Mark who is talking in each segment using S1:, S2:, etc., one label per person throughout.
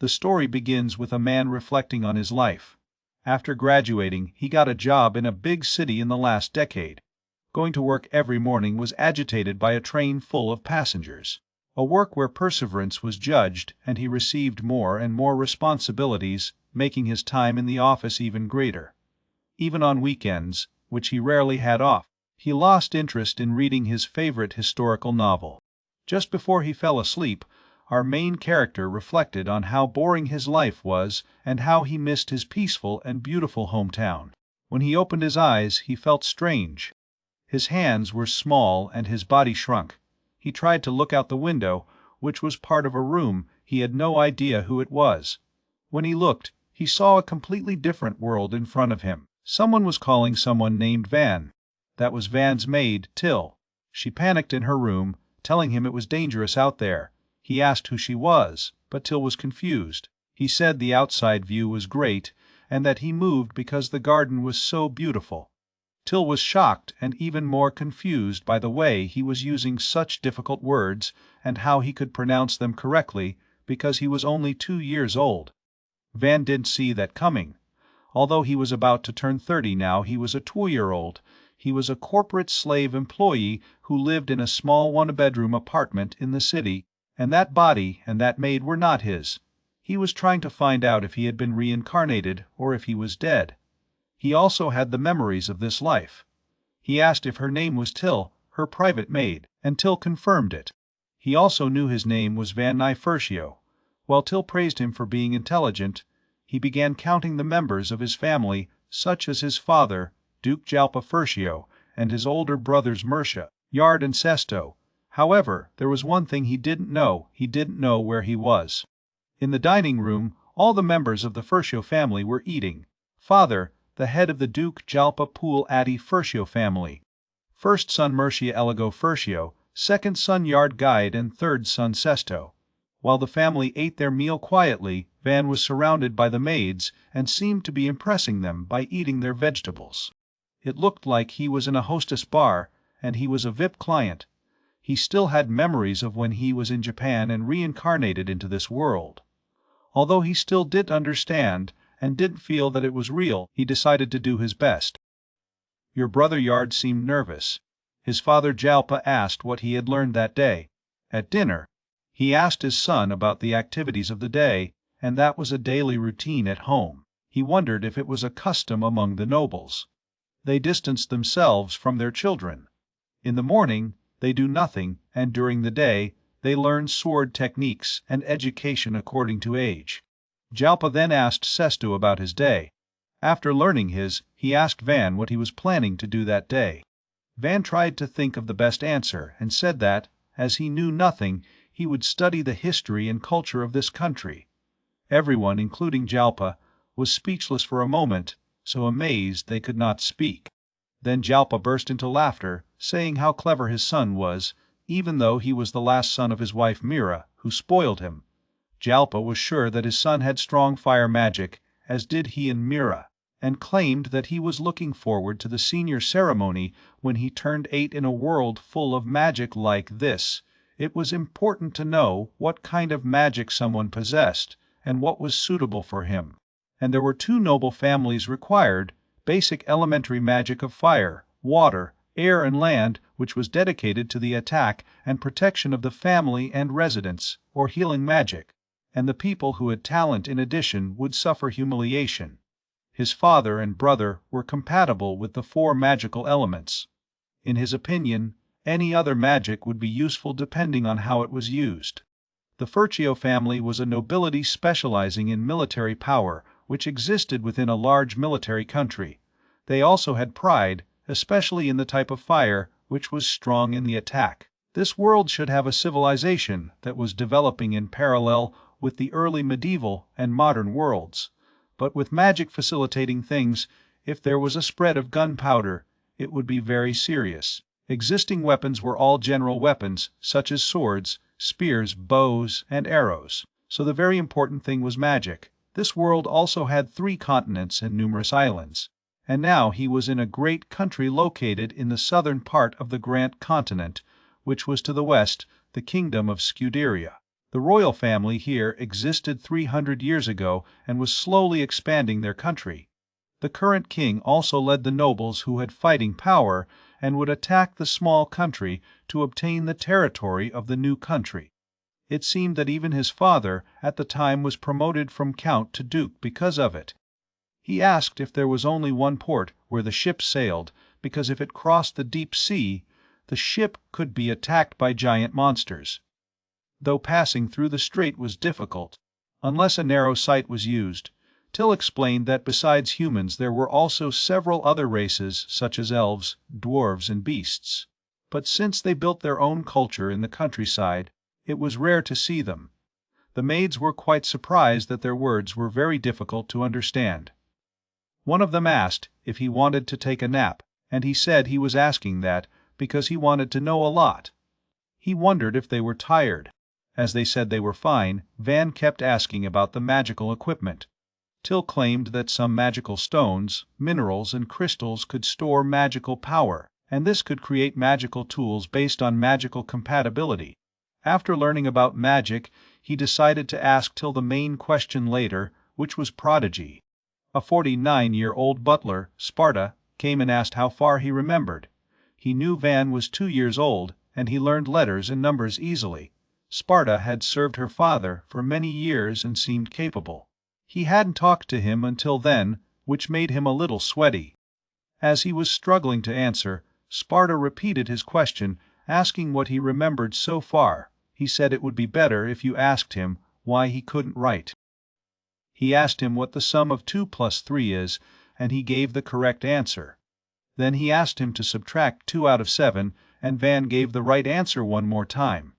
S1: The story begins with a man reflecting on his life. After graduating, he got a job in a big city in the last decade. Going to work every morning was agitated by a train full of passengers. A work where perseverance was judged, and he received more and more responsibilities, making his time in the office even greater. Even on weekends, which he rarely had off, he lost interest in reading his favorite historical novel. Just before he fell asleep, our main character reflected on how boring his life was and how he missed his peaceful and beautiful hometown. When he opened his eyes, he felt strange. His hands were small and his body shrunk. He tried to look out the window, which was part of a room. He had no idea who it was. When he looked, he saw a completely different world in front of him. Someone was calling someone named Van. That was Van's maid, Till. She panicked in her room, telling him it was dangerous out there. He asked who she was, but Till was confused. He said the outside view was great, and that he moved because the garden was so beautiful. Till was shocked and even more confused by the way he was using such difficult words and how he could pronounce them correctly because he was only 2 years old. Van didn't see that coming. Although he was about to turn 30 now, he was a 2-year-old. He was a corporate slave employee who lived in a small one-bedroom apartment in the city, and that body and that maid were not his. He was trying to find out if he had been reincarnated or if he was dead. He also had the memories of this life. He asked if her name was Till, her private maid, and Till confirmed it. He also knew his name was Van Nyfertio. While Till praised him for being intelligent, he began counting the members of his family, such as his father, Duke Jalpa Fertio, and his older brothers Mercia, Yard and Sesto. However, there was one thing he didn't know where he was. In the dining room, all the members of the Fertio family were eating. Father, the head of the Duke Jalpa Pool Atti Fertio family. First son Mercia Eligo Fertio, second son Yard Guide, and third son Sesto. While the family ate their meal quietly, Van was surrounded by the maids and seemed to be impressing them by eating their vegetables. It looked like he was in a hostess bar, and he was a VIP client. He still had memories of when he was in Japan and reincarnated into this world. Although he still didn't understand and didn't feel that it was real, he decided to do his best. Your brother Yard seemed nervous. His father Jalpa asked what he had learned that day. At dinner, he asked his son about the activities of the day, and that was a daily routine at home. He wondered if it was a custom among the nobles. They distanced themselves from their children. In the morning, they do nothing, and during the day, they learn sword techniques and education according to age. Jalpa then asked Sesto about his day. After learning his, he asked Van what he was planning to do that day. Van tried to think of the best answer and said that, as he knew nothing, he would study the history and culture of this country. Everyone, including Jalpa, was speechless for a moment, so amazed they could not speak. Then Jalpa burst into laughter, saying how clever his son was, even though he was the last son of his wife Mira, who spoiled him. Jalpa was sure that his son had strong fire magic, as did he and Mira, and claimed that he was looking forward to the senior ceremony when he turned 8 in a world full of magic like this. It was important to know what kind of magic someone possessed, and what was suitable for him. And there were 2 noble families required: basic elementary magic of fire, water, air and land, which was dedicated to the attack and protection of the family and residence, or healing magic, and the people who had talent in addition would suffer humiliation. His father and brother were compatible with the 4 magical elements. In his opinion, any other magic would be useful depending on how it was used. The Fertio family was a nobility specializing in military power, which existed within a large military country. They also had pride, especially in the type of fire, which was strong in the attack. This world should have a civilization that was developing in parallel with the early medieval and modern worlds. But with magic facilitating things, if there was a spread of gunpowder, it would be very serious. Existing weapons were all general weapons, such as swords, spears, bows, and arrows. So the very important thing was magic. This world also had 3 continents and numerous islands. And now he was in a great country located in the southern part of the Grant continent, which was to the west, the kingdom of Scuderia. The royal family here existed 300 years ago and was slowly expanding their country. The current king also led the nobles who had fighting power and would attack the small country to obtain the territory of the new country. It seemed that even his father at the time was promoted from count to duke because of it. He asked if there was only one port where the ship sailed, because if it crossed the deep sea, the ship could be attacked by giant monsters. Though passing through the strait was difficult, unless a narrow sight was used, Till explained that besides humans there were also several other races such as elves, dwarves, and beasts. But since they built their own culture in the countryside, it was rare to see them. The maids were quite surprised that their words were very difficult to understand. One of them asked if he wanted to take a nap, and he said he was asking that because he wanted to know a lot. He wondered if they were tired. As they said they were fine, Van kept asking about the magical equipment. Till claimed that some magical stones, minerals, and crystals could store magical power, and this could create magical tools based on magical compatibility. After learning about magic, he decided to ask Till the main question later, which was prodigy. A 49-year-old butler, Sparta, came and asked how far he remembered. He knew Van was 2 years old, and he learned letters and numbers easily. Sparta had served her father for many years and seemed capable. He hadn't talked to him until then, which made him a little sweaty. As he was struggling to answer, Sparta repeated his question, asking what he remembered so far. He said it would be better if you asked him why he couldn't write. He asked him what the sum of 2 plus 3 is, and he gave the correct answer. Then he asked him to subtract 2 out of 7, and Van gave the right answer one more time.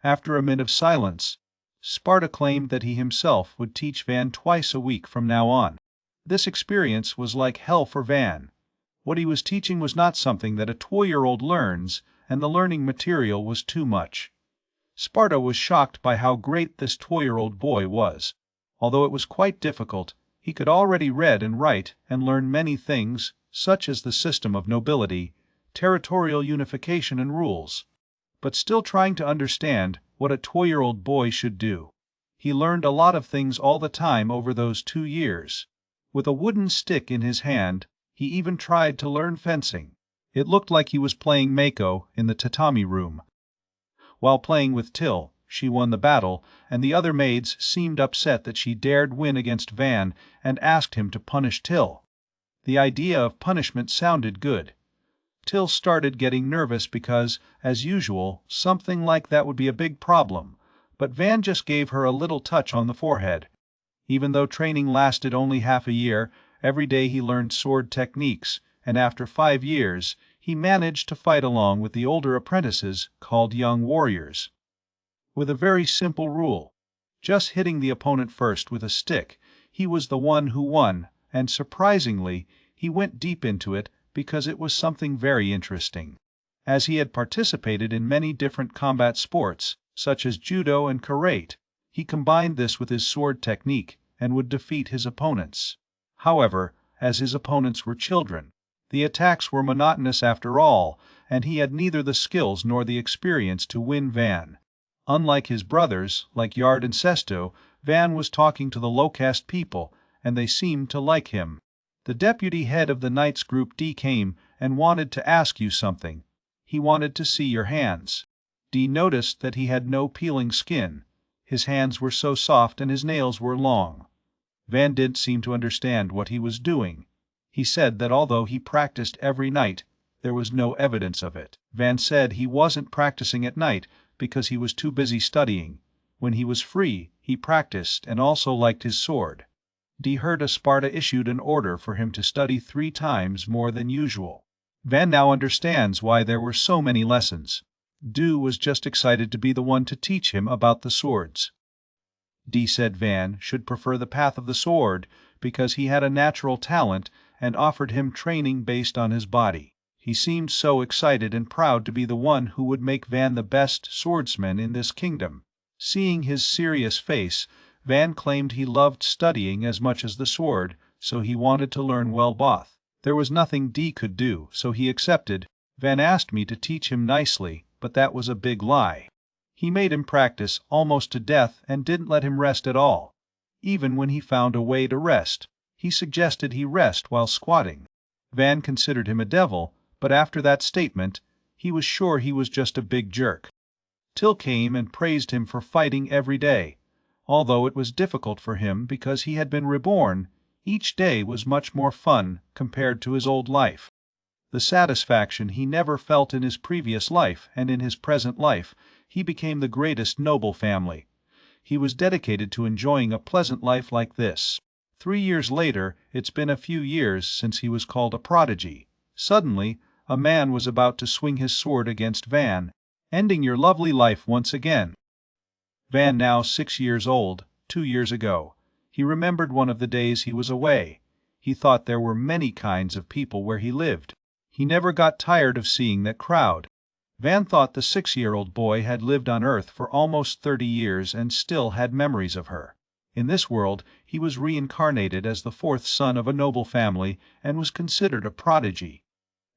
S1: After a minute of silence, Sparta claimed that he himself would teach Van twice a week from now on. This experience was like hell for Van. What he was teaching was not something that a 2-year-old learns, and the learning material was too much. Sparta was shocked by how great this 2-year-old boy was. Although it was quite difficult, he could already read and write and learn many things, such as the system of nobility, territorial unification and rules. But still trying to understand what a 2-year-old boy should do. He learned a lot of things all the time over those 2 years. With a wooden stick in his hand, he even tried to learn fencing. It looked like he was playing Mako in the tatami room. While playing with Till, she won the battle, and the other maids seemed upset that she dared win against Van and asked him to punish Till. The idea of punishment sounded good. Till started getting nervous because, as usual, something like that would be a big problem, but Van just gave her a little touch on the forehead. Even though training lasted only half a year, every day he learned sword techniques, and after 5 years, he managed to fight along with the older apprentices called young warriors. With a very simple rule, just hitting the opponent first with a stick, he was the one who won, and surprisingly, he went deep into it because it was something very interesting. As he had participated in many different combat sports, such as judo and karate, he combined this with his sword technique and would defeat his opponents. However, as his opponents were children, the attacks were monotonous after all, and he had neither the skills nor the experience to win Van. Unlike his brothers, like Yard and Sesto, Van was talking to the low-caste people, and they seemed to like him. The deputy head of the Knights Group D came and wanted to ask you something. He wanted to see your hands. D noticed that he had no peeling skin. His hands were so soft and his nails were long. Van didn't seem to understand what he was doing. He said that although he practiced every night, there was no evidence of it. Van said he wasn't practicing at night because he was too busy studying. When he was free, he practiced and also liked his sword. D heard Sparta issued an order for him to study 3 times more than usual. Van now understands why there were so many lessons. Du was just excited to be the one to teach him about the swords. D said Van should prefer the path of the sword because he had a natural talent and offered him training based on his body. He seemed so excited and proud to be the one who would make Van the best swordsman in this kingdom. Seeing his serious face, Van claimed he loved studying as much as the sword, so he wanted to learn well both. There was nothing D could do, so he accepted. Van asked me to teach him nicely, but that was a big lie. He made him practice almost to death and didn't let him rest at all. Even when he found a way to rest, he suggested he rest while squatting. Van considered him a devil, but after that statement, he was sure he was just a big jerk. Till came and praised him for fighting every day. Although it was difficult for him because he had been reborn, each day was much more fun compared to his old life. The satisfaction he never felt in his previous life and in his present life, he became the greatest noble family. He was dedicated to enjoying a pleasant life like this. 3 years later, it's been a few years since he was called a prodigy. Suddenly, a man was about to swing his sword against Van, ending your lovely life once again. Van now 6 years old, 2 years ago. He remembered one of the days he was away. He thought there were many kinds of people where he lived. He never got tired of seeing that crowd. Van thought the 6-year-old boy had lived on Earth for almost 30 years and still had memories of her. In this world, he was reincarnated as the fourth son of a noble family and was considered a prodigy.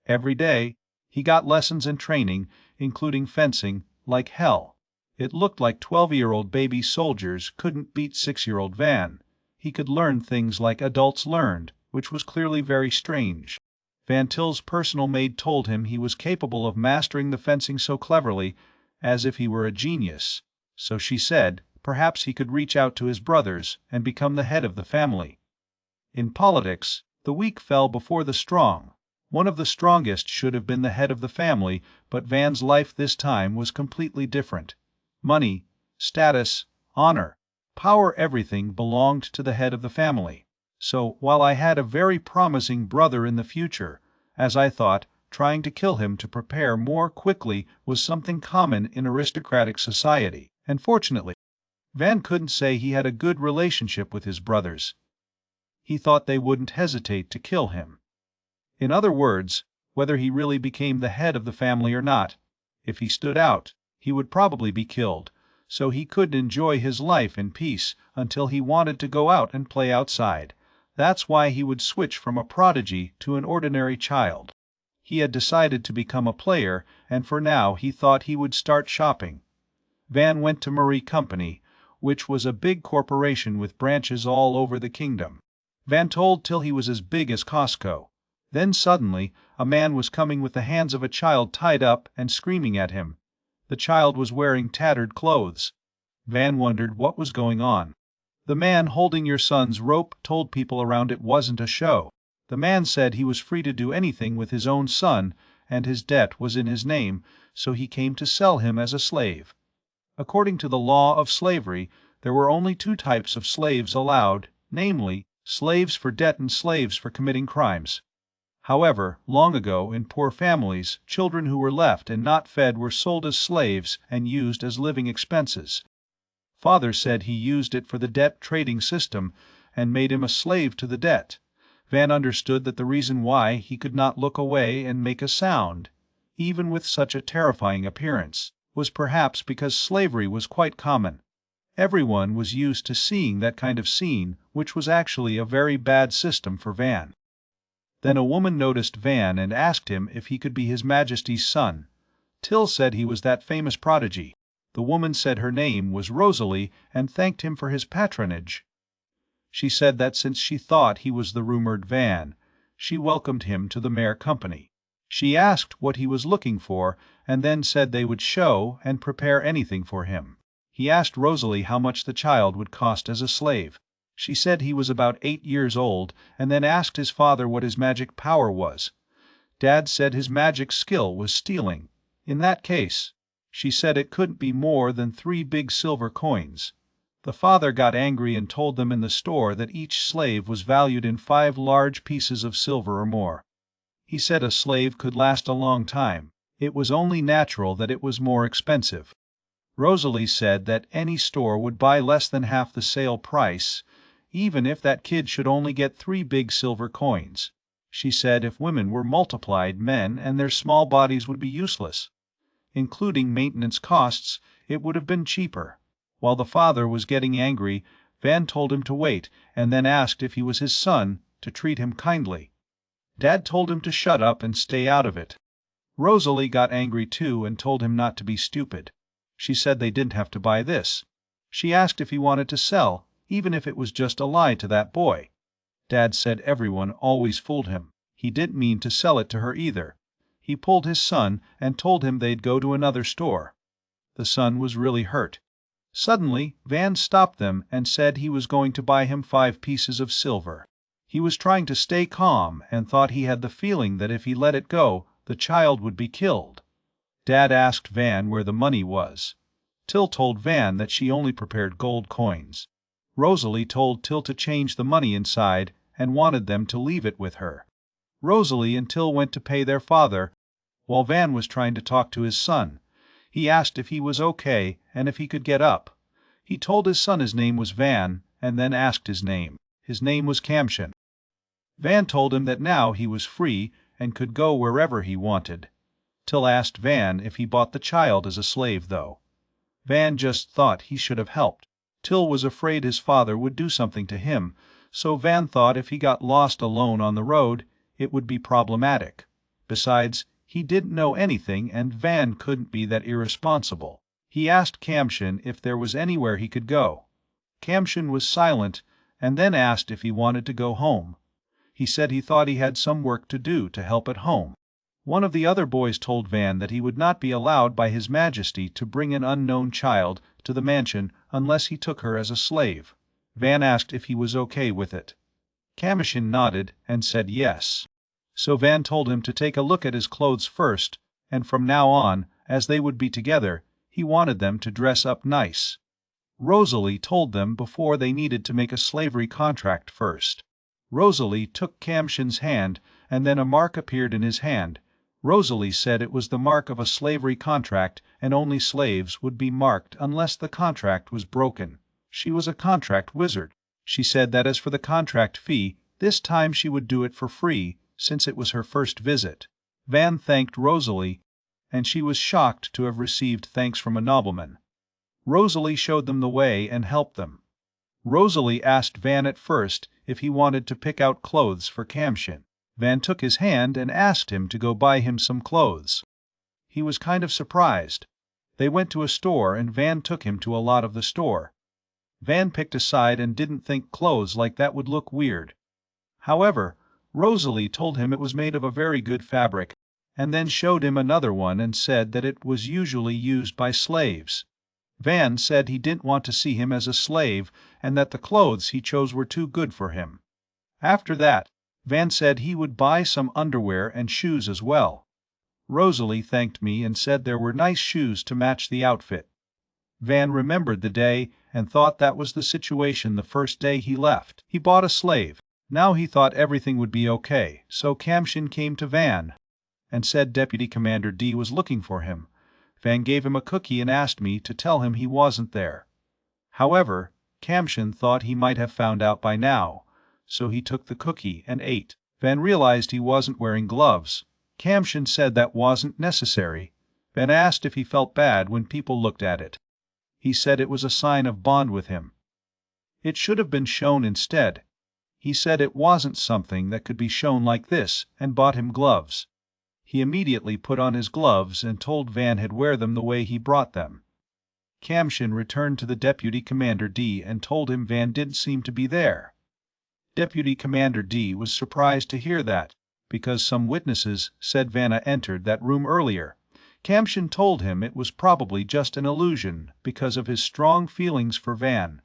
S1: Every day, he got lessons and training, including fencing, like hell. It looked like 12-year-old baby soldiers couldn't beat 6-year-old Van. He could learn things like adults learned, which was clearly very strange. Van Til's personal maid told him he was capable of mastering the fencing so cleverly, as if he were a genius. So she said, perhaps he could reach out to his brothers and become the head of the family. In politics, the weak fell before the strong. One of the strongest should have been the head of the family, but Van's life this time was completely different. Money, status, honor, power, everything belonged to the head of the family. So, while I had a very promising brother in the future, as I thought, trying to kill him to prepare more quickly was something common in aristocratic society, and fortunately, Van couldn't say he had a good relationship with his brothers. He thought they wouldn't hesitate to kill him. In other words, whether he really became the head of the family or not, if he stood out, he would probably be killed, so he couldn't enjoy his life in peace until he wanted to go out and play outside. That's why he would switch from a prodigy to an ordinary child. He had decided to become a player, and for now he thought he would start shopping. Van went to Murray Company, which was a big corporation with branches all over the kingdom. Van told till he was as big as Costco. Then suddenly, a man was coming with the hands of a child tied up and screaming at him. The child was wearing tattered clothes. Van wondered what was going on. The man holding your son's rope told people around it wasn't a show. The man said he was free to do anything with his own son, and his debt was in his name, so he came to sell him as a slave. According to the law of slavery, there were only two types of slaves allowed, namely, slaves for debt and slaves for committing crimes. However, long ago, in poor families, children who were left and not fed were sold as slaves and used as living expenses. Father said he used it for the debt trading system and made him a slave to the debt. Van understood that the reason why he could not look away and make a sound, even with such a terrifying appearance, was perhaps because slavery was quite common. Everyone was used to seeing that kind of scene, which was actually a very bad system for Van. Then a woman noticed Van and asked him if he could be His Majesty's son. Till said he was that famous prodigy. The woman said her name was Rosalie and thanked him for his patronage. She said that since she thought he was the rumored Van, she welcomed him to the Mare Company. She asked what he was looking for and then said they would show and prepare anything for him. He asked Rosalie how much the child would cost as a slave. She said he was about 8 years old and then asked his father what his magic power was. Dad said his magic skill was stealing. In that case, she said it couldn't be more than 3 big silver coins. The father got angry and told them in the store that each slave was valued in 5 large pieces of silver or more. He said a slave could last a long time. It was only natural that it was more expensive. Rosalie said that any store would buy less than half the sale price, even if that kid should only get 3 big silver coins. She said if women were multiplied, men and their small bodies would be useless. Including maintenance costs, it would have been cheaper. While the father was getting angry, Van told him to wait, and then asked if he was his son, to treat him kindly. Dad told him to shut up and stay out of it. Rosalie got angry too and told him not to be stupid. She said they didn't have to buy this. She asked if he wanted to sell, even if it was just a lie to that boy. Dad said everyone always fooled him. He didn't mean to sell it to her either. He pulled his son and told him they'd go to another store. The son was really hurt. Suddenly, Van stopped them and said he was going to buy him 5 pieces of silver. He was trying to stay calm and thought he had the feeling that if he let it go, the child would be killed. Dad asked Van where the money was. Till told Van that she only prepared gold coins. Rosalie told Till to change the money inside and wanted them to leave it with her. Rosalie and Till went to pay their father, while Van was trying to talk to his son. He asked if he was okay and if he could get up. He told his son his name was Van, and then asked his name. His name was Kamshin. Van told him that now he was free and could go wherever he wanted. Till asked Van if he bought the child as a slave, though. Van just thought he should have helped. Till was afraid his father would do something to him, so Van thought if he got lost alone on the road, it would be problematic. Besides, he didn't know anything and Van couldn't be that irresponsible. He asked Kamshin if there was anywhere he could go. Kamshin was silent and then asked if he wanted to go home. He said he thought he had some work to do to help at home. One of the other boys told Van that he would not be allowed by His Majesty to bring an unknown child to the mansion unless he took her as a slave. Van asked if he was okay with it. Kamshin nodded and said yes. So Van told him to take a look at his clothes first, and from now on, as they would be together, he wanted them to dress up nice. Rosalie told them before they needed to make a slavery contract first. Rosalie took Kamshin's hand, and then a mark appeared in his hand. Rosalie said it was the mark of a slavery contract and only slaves would be marked unless the contract was broken. She was a contract wizard. She said that as for the contract fee, this time she would do it for free, since it was her first visit. Van thanked Rosalie, and she was shocked to have received thanks from a nobleman. Rosalie showed them the way and helped them. Rosalie asked Van at first if he wanted to pick out clothes for Kamshin. Van took his hand and asked him to go buy him some clothes. He was kind of surprised. They went to a store and Van took him to a lot of the store. Van picked a side and didn't think clothes like that would look weird. However, Rosalie told him it was made of a very good fabric, and then showed him another one and said that it was usually used by slaves. Van said he didn't want to see him as a slave and that the clothes he chose were too good for him. After that, Van said he would buy some underwear and shoes as well. Rosalie thanked me and said there were nice shoes to match the outfit. Van remembered the day and thought that was the situation the first day he left. He bought a slave. Now he thought everything would be okay, so Kamshin came to Van and said Deputy Commander D was looking for him. Van gave him a cookie and asked me to tell him he wasn't there. However, Kamshin thought he might have found out by now, so he took the cookie and ate. Van realized he wasn't wearing gloves. Kamshin said that wasn't necessary. Van asked if he felt bad when people looked at it. He said it was a sign of bond with him. It should have been shown instead. He said it wasn't something that could be shown like this and bought him gloves. He immediately put on his gloves and told Van he'd wear them the way he brought them. Kamshin returned to the Deputy Commander D and told him Van didn't seem to be there. Deputy Commander D was surprised to hear that, because some witnesses said Vanna entered that room earlier. Kamshin told him it was probably just an illusion because of his strong feelings for Van.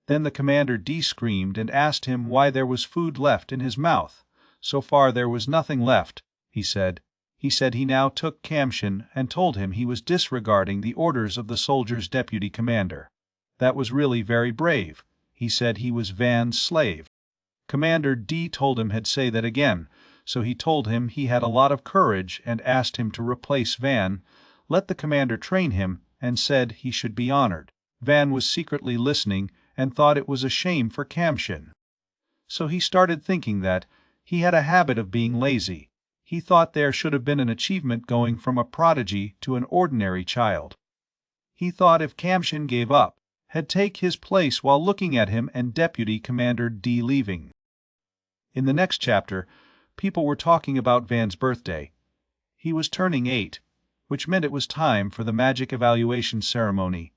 S1: Then the Commander D screamed and asked him why there was food left in his mouth. So far there was nothing left, he said. He said he now took Kamshin and told him he was disregarding the orders of the soldier's deputy commander. That was really very brave. He said he was Van's slave. Commander D told him he'd say that again, so he told him he had a lot of courage and asked him to replace Van, let the commander train him, and said he should be honored. Van was secretly listening and thought it was a shame for Kamshin. So he started thinking that he had a habit of being lazy. He thought there should have been an achievement going from a prodigy to an ordinary child. He thought if Kamshin gave up, had take his place while looking at him and Deputy Commander D leaving. In the next chapter, people were talking about Van's birthday. He was turning 8. which meant it was time for the magic evaluation ceremony.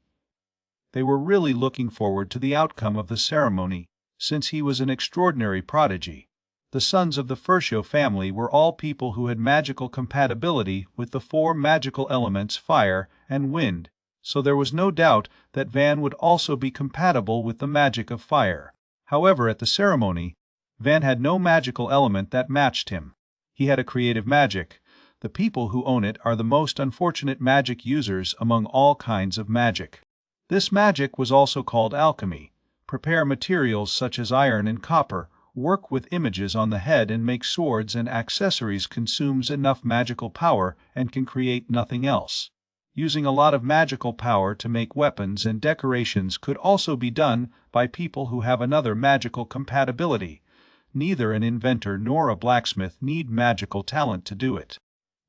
S1: They were really looking forward to the outcome of the ceremony, since he was an extraordinary prodigy. The sons of the Furcio family were all people who had magical compatibility with the four magical elements fire and wind, so there was no doubt that Van would also be compatible with the magic of fire. However, at the ceremony, Van had no magical element that matched him. He had a creative magic. The people who own it are the most unfortunate magic users among all kinds of magic. This magic was also called alchemy. Prepare materials such as iron and copper, work with images on the head and make swords and accessories consumes enough magical power and can create nothing else. Using a lot of magical power to make weapons and decorations could also be done by people who have another magical compatibility. Neither an inventor nor a blacksmith need magical talent to do it.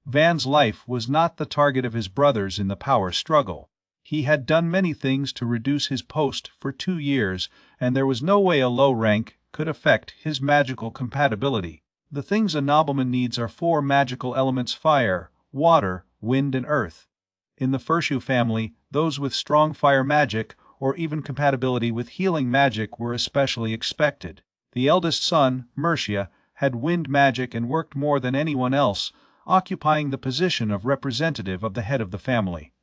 S1: Van's life was not the target of his brothers in the power struggle. He had done many things to reduce his post for 2 years, and there was no way a low rank could affect his magical compatibility. The things a nobleman needs are 4 magical elements: fire, water, wind, and earth. In the Furcio family, those with strong fire magic or even compatibility with healing magic were especially expected. The eldest son, Mercia, had wind magic and worked more than anyone else, occupying the position of representative of the head of the family.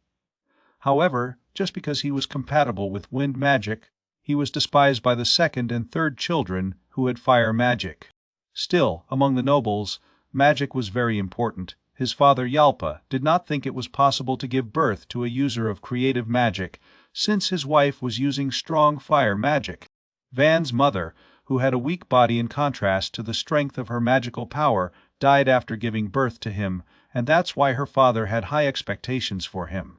S1: However, just because he was compatible with wind magic, he was despised by the second and third children who had fire magic. Still, among the nobles, magic was very important. His father Yalpa did not think it was possible to give birth to a user of creative magic, since his wife was using strong fire magic. Van's mother, who had a weak body in contrast to the strength of her magical power, died after giving birth to him, and that's why her father had high expectations for him.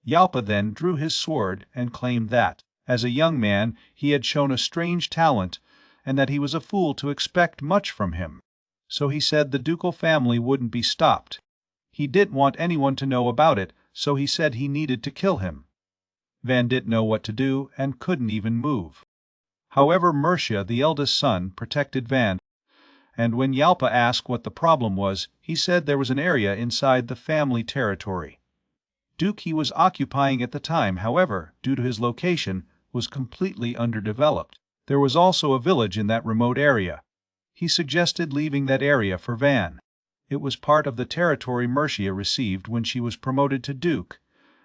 S1: Yalpa then drew his sword and claimed that, as a young man, he had shown a strange talent, and that he was a fool to expect much from him. So he said the ducal family wouldn't be stopped. He didn't want anyone to know about it, so he said he needed to kill him. Van didn't know what to do and couldn't even move. However, Mercia, the eldest son, protected Van, and when Yalpa asked what the problem was, he said there was an area inside the family territory. Duke he was occupying at the time, however, due to his location, was completely underdeveloped. There was also a village in that remote area. He suggested leaving that area for Van. It was part of the territory Mercia received when she was promoted to Duke,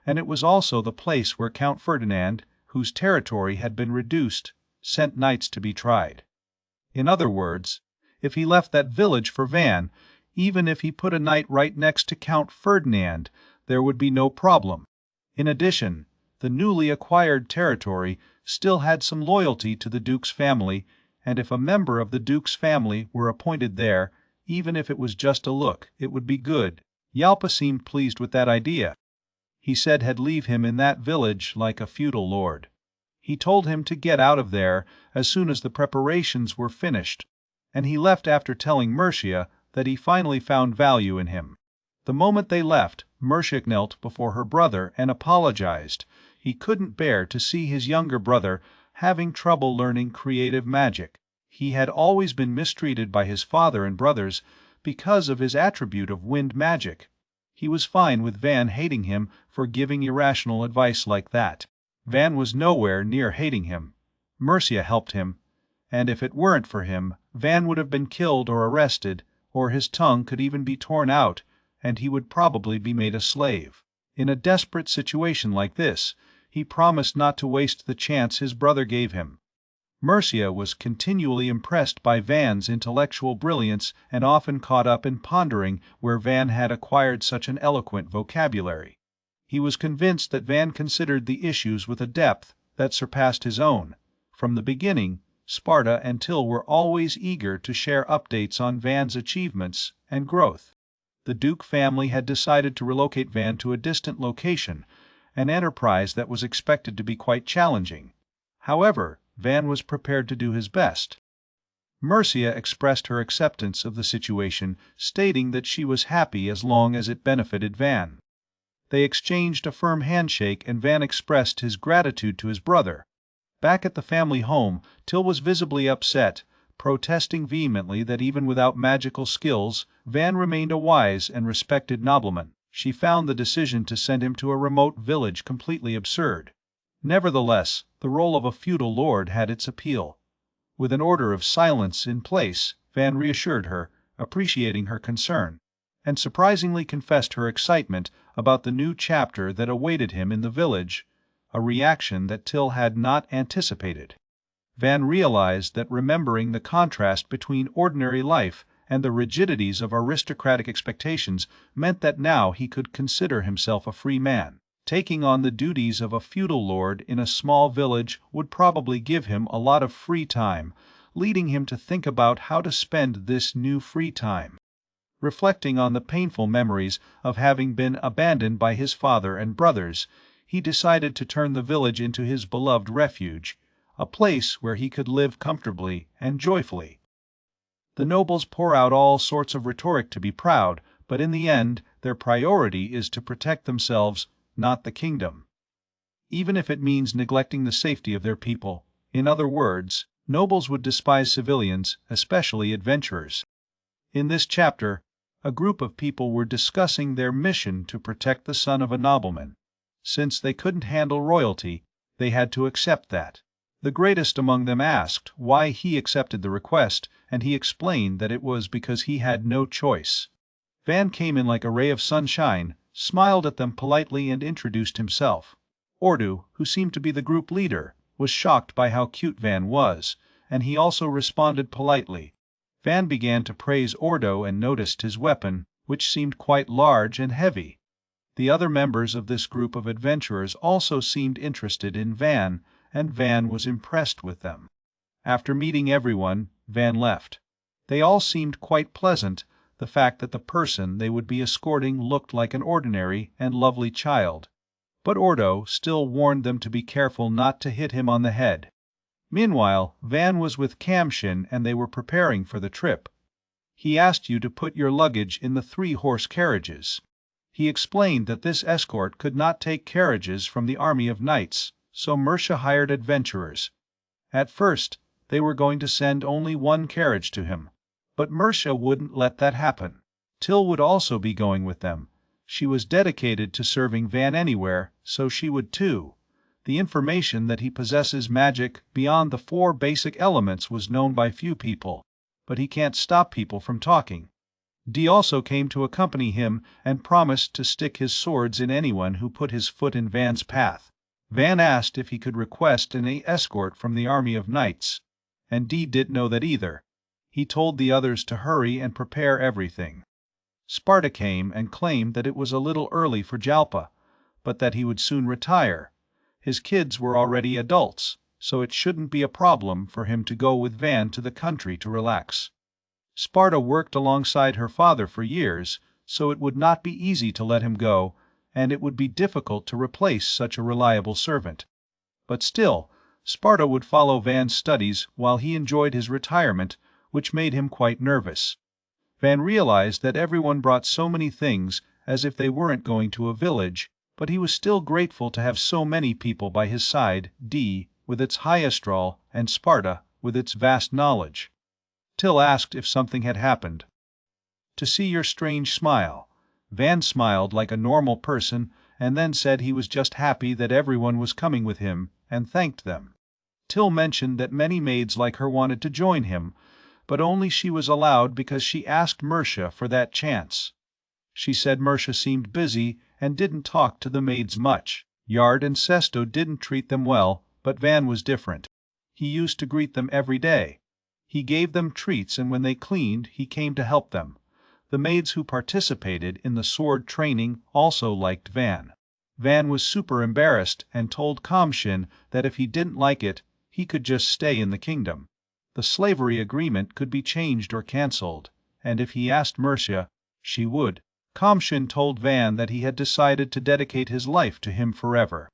S1: and it was also the place where Count Ferdinand, whose territory had been reduced, sent knights to be tried. In other words, if he left that village for Van, even if he put a knight right next to Count Ferdinand, there would be no problem. In addition, the newly acquired territory still had some loyalty to the Duke's family, and if a member of the Duke's family were appointed there, even if it was just a look, it would be good. Yalpa seemed pleased with that idea. He said he'd leave him in that village like a feudal lord. He told him to get out of there as soon as the preparations were finished, and he left after telling Mercia that he finally found value in him. The moment they left, Mercia knelt before her brother and apologized. He couldn't bear to see his younger brother having trouble learning creative magic. He had always been mistreated by his father and brothers because of his attribute of wind magic. He was fine with Van hating him for giving irrational advice like that. Van was nowhere near hating him. Mercia helped him, and if it weren't for him, Van would have been killed or arrested, or his tongue could even be torn out, and he would probably be made a slave. In a desperate situation like this, he promised not to waste the chance his brother gave him. Mercia was continually impressed by Van's intellectual brilliance and often caught up in pondering where Van had acquired such an eloquent vocabulary. He was convinced that Van considered the issues with a depth that surpassed his own. From the beginning, Sparta and Till were always eager to share updates on Van's achievements and growth. The Duke family had decided to relocate Van to a distant location, an enterprise that was expected to be quite challenging. However, Van was prepared to do his best. Mercia expressed her acceptance of the situation, stating that she was happy as long as it benefited Van. They exchanged a firm handshake and Van expressed his gratitude to his brother. Back at the family home, Till was visibly upset, protesting vehemently that even without magical skills, Van remained a wise and respected nobleman. She found the decision to send him to a remote village completely absurd. Nevertheless, the role of a feudal lord had its appeal. With an order of silence in place, Van reassured her, appreciating her concern, and surprisingly confessed her excitement about the new chapter that awaited him in the village, a reaction that Till had not anticipated. Van realized that remembering the contrast between ordinary life and the rigidities of aristocratic expectations meant that now he could consider himself a free man. Taking on the duties of a feudal lord in a small village would probably give him a lot of free time, leading him to think about how to spend this new free time. Reflecting on the painful memories of having been abandoned by his father and brothers, he decided to turn the village into his beloved refuge, a place where he could live comfortably and joyfully. The nobles pour out all sorts of rhetoric to be proud, but in the end their priority is to protect themselves, not the kingdom. Even if it means neglecting the safety of their people. In other words, nobles would despise civilians, especially adventurers. In this chapter, a group of people were discussing their mission to protect the son of a nobleman. Since they couldn't handle royalty, they had to accept that. The greatest among them asked why he accepted the request, and he explained that it was because he had no choice. Van came in like a ray of sunshine, smiled at them politely and introduced himself. Ordu, who seemed to be the group leader, was shocked by how cute Van was, and he also responded politely. Van began to praise Ordo and noticed his weapon, which seemed quite large and heavy. The other members of this group of adventurers also seemed interested in Van, and Van was impressed with them. After meeting everyone, Van left. They all seemed quite pleasant. The fact that the person they would be escorting looked like an ordinary and lovely child. But Ordo still warned them to be careful not to hit him on the head. Meanwhile, Van was with Kamshin and they were preparing for the trip. He asked you to put your luggage in the 3-horse carriages. He explained that this escort could not take carriages from the army of knights, so Mersha hired adventurers. At first, they were going to send only one carriage to him, but Mersha wouldn't let that happen. Till would also be going with them. She was dedicated to serving Van anywhere, so she would too. The information that he possesses magic beyond the 4 basic elements was known by few people, but he can't stop people from talking. Dee also came to accompany him and promised to stick his swords in anyone who put his foot in Van's path. Van asked if he could request an escort from the army of knights, and Dee didn't know that either. He told the others to hurry and prepare everything. Sparta came and claimed that it was a little early for Jalpa, but that he would soon retire. His kids were already adults, so it shouldn't be a problem for him to go with Van to the country to relax. Sparta worked alongside her father for years, so it would not be easy to let him go, and it would be difficult to replace such a reliable servant. But still, Sparta would follow Van's studies while he enjoyed his retirement, which made him quite nervous. Van realized that everyone brought so many things as if they weren't going to a village, but he was still grateful to have so many people by his side, Dee, with its high astral, and Sparta, with its vast knowledge. Till asked if something had happened. To see your strange smile. Van smiled like a normal person, and then said he was just happy that everyone was coming with him, and thanked them. Till mentioned that many maids like her wanted to join him, but only she was allowed because she asked Mersha for that chance. She said Mersha seemed busy and didn't talk to the maids much. Yard and Sesto didn't treat them well, but Van was different. He used to greet them every day. He gave them treats, and when they cleaned, he came to help them. The maids who participated in the sword training also liked Van. Van was super embarrassed and told Kamshin that if he didn't like it, he could just stay in the kingdom. The slavery agreement could be changed or cancelled, and if he asked Mersha, she would. Kamshin told Van that he had decided to dedicate his life to him forever.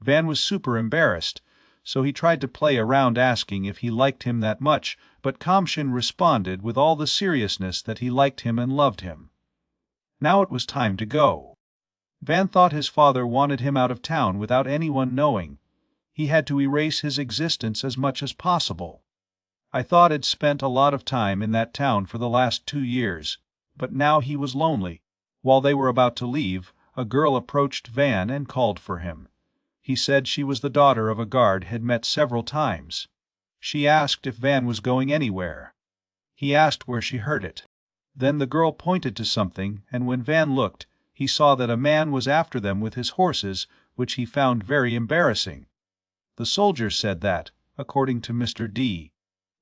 S1: Van was super embarrassed, so he tried to play around asking if he liked him that much, but Kamshin responded with all the seriousness that he liked him and loved him. Now it was time to go. Van thought his father wanted him out of town without anyone knowing. He had to erase his existence as much as possible. I thought I'd spent a lot of time in that town for the last 2 years, but now he was lonely. While they were about to leave, a girl approached Van and called for him. He said she was the daughter of a guard had met several times. She asked if Van was going anywhere. He asked where she heard it. Then the girl pointed to something, and when Van looked, he saw that a man was after them with his horses, which he found very embarrassing. The soldiers said that, according to Mr. D,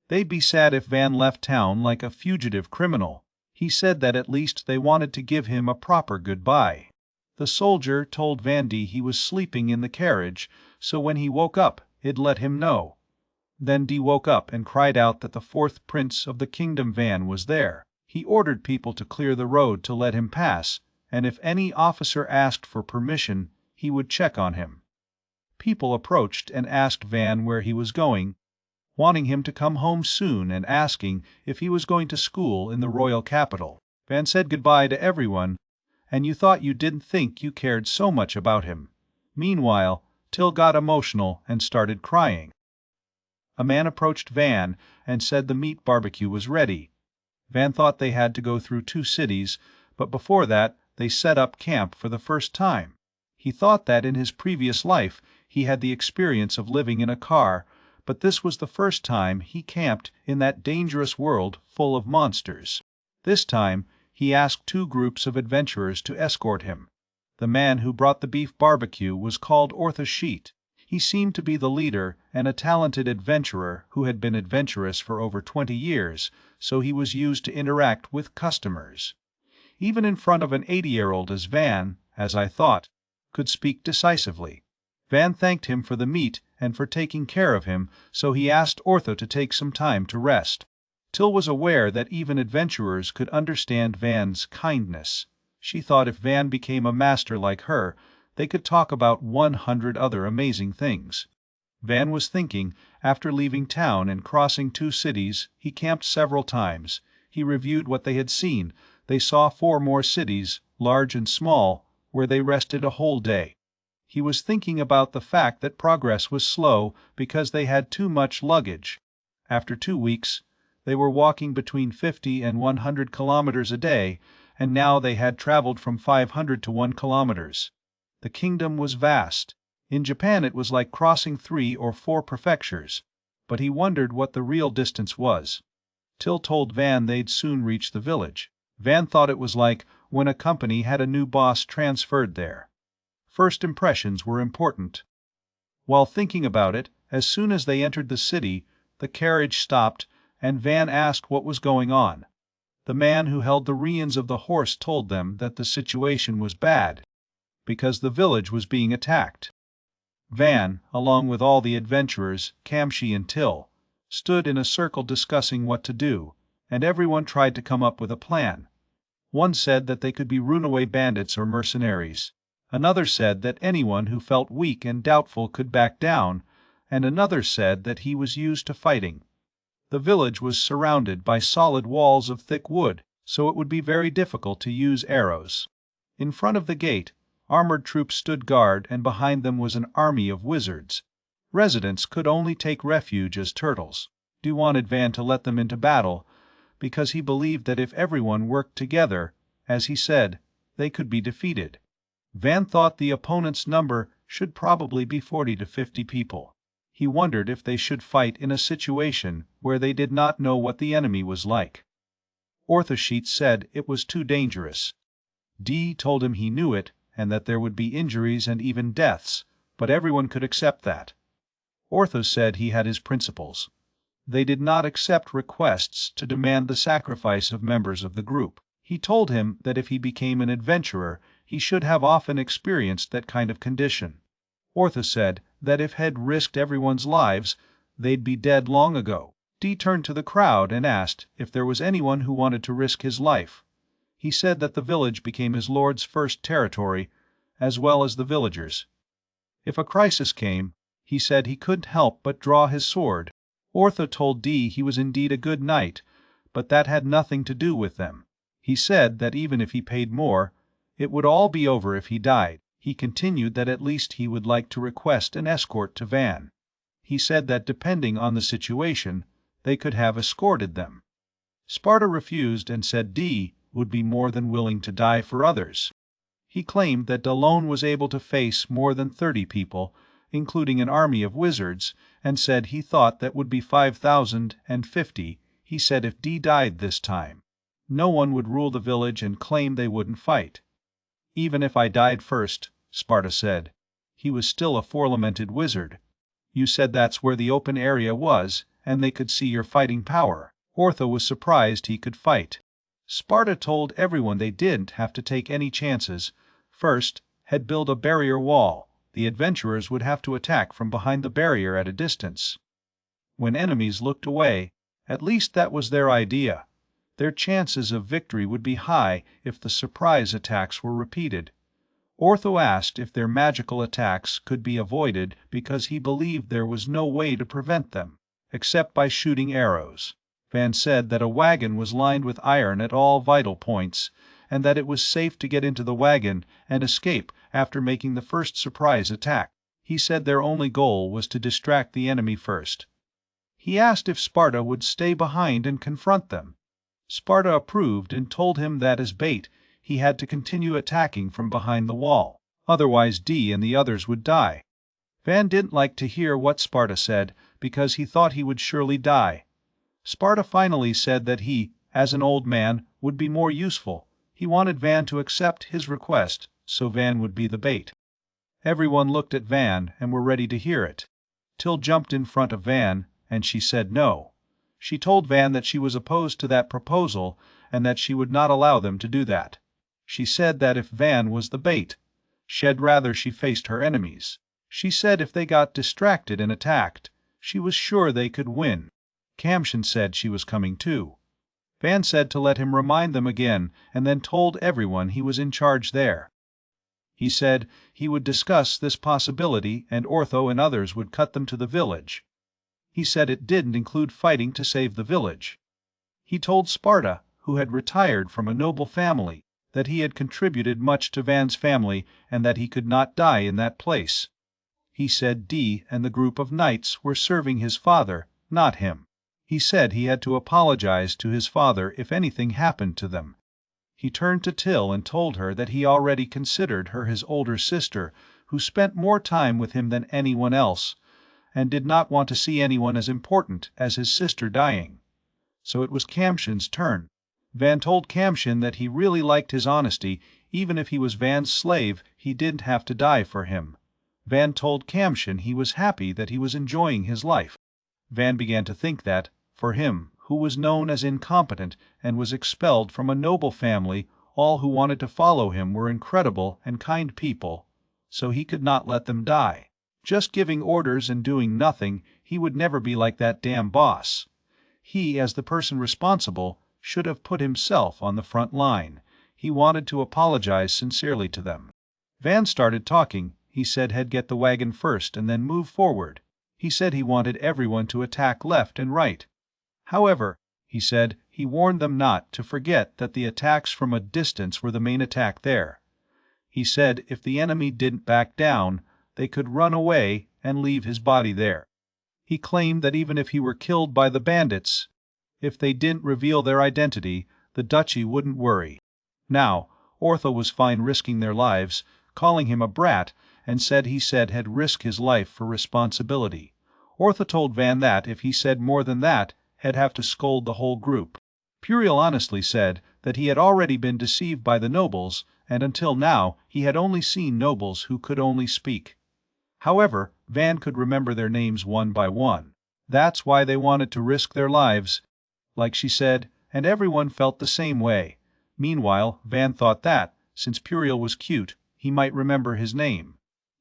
S1: they'd be sad if Van left town like a fugitive criminal. He said that at least they wanted to give him a proper goodbye. The soldier told Vandy he was sleeping in the carriage, so when he woke up, he'd let him know. Then D woke up and cried out that the fourth prince of the kingdom Van was there. He ordered people to clear the road to let him pass, and if any officer asked for permission, he would check on him. People approached and asked Van where he was going, wanting him to come home soon and asking if he was going to school in the royal capital. Van said goodbye to everyone, and you thought you didn't think you cared so much about him. Meanwhile, Till got emotional and started crying. A man approached Van and said the meat barbecue was ready. Van thought they had to go through 2 cities, but before that they set up camp for the first time. He thought that in his previous life he had the experience of living in a car, but this was the first time he camped in that dangerous world full of monsters. This time, he asked 2 groups of adventurers to escort him. The man who brought the beef barbecue was called Sheet. He seemed to be the leader and a talented adventurer who had been adventurous for over 20 years, so he was used to interact with customers. Even in front of an 80-year-old as Van, as I thought, could speak decisively. Van thanked him for the meat and for taking care of him, so he asked Ortho to take some time to rest. Till was aware that even adventurers could understand Van's kindness. She thought if Van became a master like her, they could talk about 100 other amazing things. Van was thinking, after leaving town and crossing 2 cities, he camped several times. He reviewed what they had seen. They saw 4 more cities, large and small, where they rested a whole day. He was thinking about the fact that progress was slow because they had too much luggage. After 2 weeks, they were walking between 50 and 100 kilometers a day, and now they had traveled from 500 to 1 kilometers. The kingdom was vast. In Japan it was like crossing 3 or 4 prefectures, but he wondered what the real distance was. Till told Van they'd soon reach the village. Van thought it was like when a company had a new boss transferred there. First impressions were important. While thinking about it, as soon as they entered the city, the carriage stopped, and Van asked what was going on. The man who held the reins of the horse told them that the situation was bad, because the village was being attacked. Van, along with all the adventurers, Kamshi and Till, stood in a circle discussing what to do, and everyone tried to come up with a plan. One said that they could be runaway bandits or mercenaries. Another said that anyone who felt weak and doubtful could back down, and another said that he was used to fighting. The village was surrounded by solid walls of thick wood, so it would be very difficult to use arrows. In front of the gate, armored troops stood guard, and behind them was an army of wizards. Residents could only take refuge as turtles. Dew wanted Van to let them into battle, because he believed that if everyone worked together, as he said, they could be defeated. Van thought the opponent's number should probably be 40 to 50 people. He wondered if they should fight in a situation where they did not know what the enemy was like. Sheet said it was too dangerous. D told him he knew it, and that there would be injuries and even deaths, but everyone could accept that. Ortho said he had his principles. They did not accept requests to demand the sacrifice of members of the group. He told him that if he became an adventurer, he should have often experienced that kind of condition. Ortho said that if had risked everyone's lives, they'd be dead long ago. D turned to the crowd and asked if there was anyone who wanted to risk his life. He said that the village became his lord's first territory, as well as the villagers. If a crisis came, he said he couldn't help but draw his sword. Ortho told D he was indeed a good knight, but that had nothing to do with them. He said that even if he paid more, it would all be over if he died. He continued that at least he would like to request an escort to Van. He said that depending on the situation, they could have escorted them. Sparta refused and said D would be more than willing to die for others. He claimed that Dalone was able to face more than 30 people, including an army of wizards, and said he thought that would be 5,050. He said if D died this time, no one would rule the village and claim they wouldn't fight. Even if I died first, Sparta said. He was still a four-lamented wizard. You said that's where the open area was, and they could see your fighting power. Ortho was surprised he could fight. Sparta told everyone they didn't have to take any chances. First, had built a barrier wall. The adventurers would have to attack from behind the barrier at a distance. When enemies looked away, at least that was their idea. Their chances of victory would be high if the surprise attacks were repeated. Ortho asked if their magical attacks could be avoided because he believed there was no way to prevent them, except by shooting arrows. Van said that a wagon was lined with iron at all vital points, and that it was safe to get into the wagon and escape after making the first surprise attack. He said their only goal was to distract the enemy first. He asked if Sparta would stay behind and confront them. Sparta approved and told him that as bait, he had to continue attacking from behind the wall, otherwise D and the others would die. Van didn't like to hear what Sparta said, because he thought he would surely die. Sparta finally said that he, as an old man, would be more useful. He wanted Van to accept his request, so Van would be the bait. Everyone looked at Van and were ready to hear it. Till jumped in front of Van, and she said no. She told Van that she was opposed to that proposal and that she would not allow them to do that. She said that if Van was the bait, she'd rather she faced her enemies. She said if they got distracted and attacked, she was sure they could win. Kamshin said she was coming too. Van said to let him remind them again, and then told everyone he was in charge there. He said he would discuss this possibility and Ortho and others would cut them to the village. He said it didn't include fighting to save the village. He told Sparta, who had retired from a noble family, that he had contributed much to Van's family and that he could not die in that place. He said D and the group of knights were serving his father, not him. He said he had to apologize to his father if anything happened to them. He turned to Till and told her that he already considered her his older sister, who spent more time with him than anyone else, and did not want to see anyone as important as his sister dying. So it was Kamshin's turn. Van told Kamshin that he really liked his honesty. Even if he was Van's slave, he didn't have to die for him. Van told Kamshin he was happy that he was enjoying his life. Van began to think that, for him, who was known as incompetent and was expelled from a noble family, all who wanted to follow him were incredible and kind people, so he could not let them die. Just giving orders and doing nothing, he would never be like that damn boss. He, as the person responsible, should have put himself on the front line. He wanted to apologize sincerely to them. Van started talking. He said he'd get the wagon first and then move forward. He said he wanted everyone to attack left and right. However, he said he warned them not to forget that the attacks from a distance were the main attack there. He said if the enemy didn't back down, they could run away and leave his body there. He claimed that even if he were killed by the bandits, if they didn't reveal their identity, the duchy wouldn't worry. Now, Ortho was fine risking their lives, calling him a brat, and said he had risked his life for responsibility. Ortho told Van that if he said more than that, he'd have to scold the whole group. Puriel honestly said that he had already been deceived by the nobles, and until now he had only seen nobles who could only speak. However, Van could remember their names one by one. That's why they wanted to risk their lives, like she said, and everyone felt the same way. Meanwhile, Van thought that, since Puriel was cute, he might remember his name.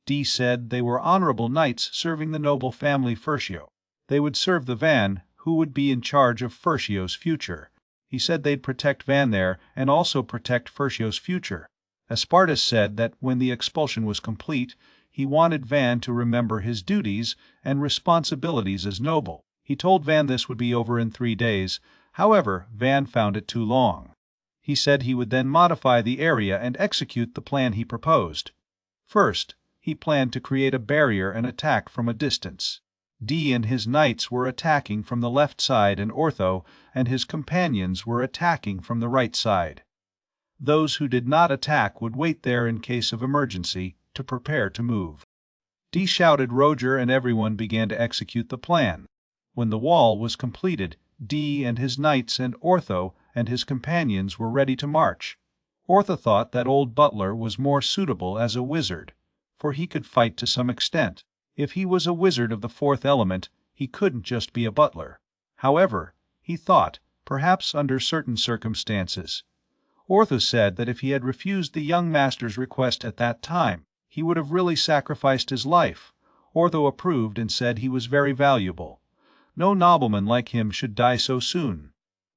S1: D said they were honorable knights serving the noble family Fertio. They would serve the Van, who would be in charge of Fertio's future. He said they'd protect Van there and also protect Fertio's future. Aspartus said that when the expulsion was complete, he wanted Van to remember his duties and responsibilities as noble. He told Van this would be over in 3 days. However, Van found it too long. He said he would then modify the area and execute the plan he proposed. First, he planned to create a barrier and attack from a distance. D and his knights were attacking from the left side and Ortho and his companions were attacking from the right side. Those who did not attack would wait there in case of emergency, to prepare to move. D shouted Roger and everyone began to execute the plan. When the wall was completed, D and his knights and Ortho and his companions were ready to march. Ortho thought that old Butler was more suitable as a wizard, for he could fight to some extent. If he was a wizard of the fourth element, he couldn't just be a butler. However, he thought, perhaps under certain circumstances. Ortho said that if he had refused the young master's request at that time, he would have really sacrificed his life. Ortho approved and said he was very valuable. No nobleman like him should die so soon.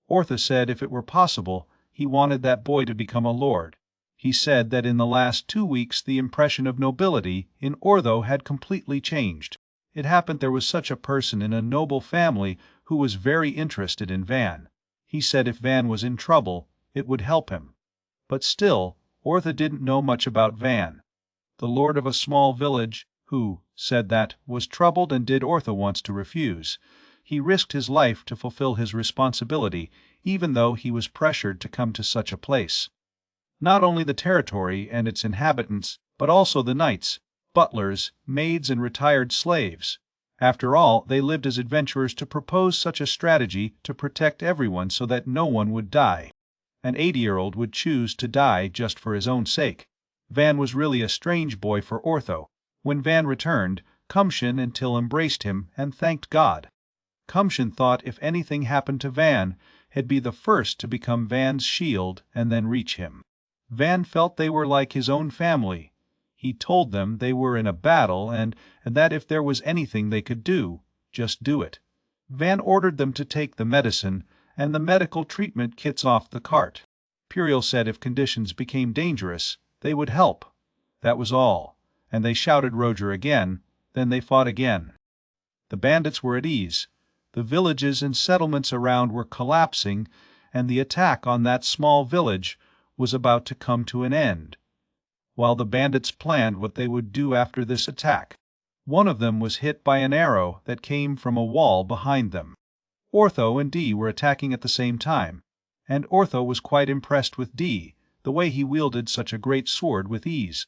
S1: Ortho said if it were possible, he wanted that boy to become a lord. He said that in the last 2 weeks the impression of nobility in Ortho had completely changed. It happened there was such a person in a noble family who was very interested in Van. He said if Van was in trouble, it would help him. But still, Ortho didn't know much about Van. The lord of a small village, who, said that, was troubled and did Ortho wants to refuse. He risked his life to fulfill his responsibility, even though he was pressured to come to such a place. Not only the territory and its inhabitants, but also the knights, butlers, maids and retired slaves. After all, they lived as adventurers to propose such a strategy to protect everyone so that no one would die. An 80-year-old would choose to die just for his own sake. Van was really a strange boy for Ortho. When Van returned, Kumshin and Till embraced him and thanked God. Kumshin thought if anything happened to Van, he'd be the first to become Van's shield and then reach him. Van felt they were like his own family. He told them they were in a battle and that if there was anything they could do, just do it. Van ordered them to take the medicine and the medical treatment kits off the cart. Puriel said if conditions became dangerous, they would help. That was all, and they shouted Roger again, then they fought again. The bandits were at ease. The villages and settlements around were collapsing, and the attack on that small village was about to come to an end. While the bandits planned what they would do after this attack, one of them was hit by an arrow that came from a wall behind them. Ortho and D were attacking at the same time, and Ortho was quite impressed with D, the way he wielded such a great sword with ease.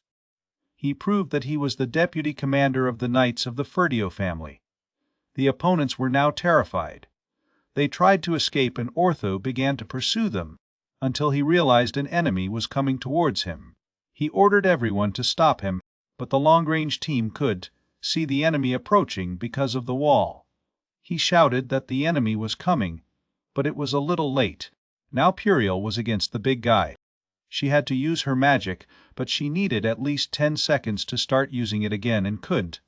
S1: He proved that he was the deputy commander of the Knights of the Ferdio family. The opponents were now terrified. They tried to escape and Ortho began to pursue them, until he realized an enemy was coming towards him. He ordered everyone to stop him, but the long-range team could see the enemy approaching because of the wall. He shouted that the enemy was coming, but it was a little late. Now Puriel was against the big guy. She had to use her magic, but she needed at least 10 seconds to start using it again and couldn't.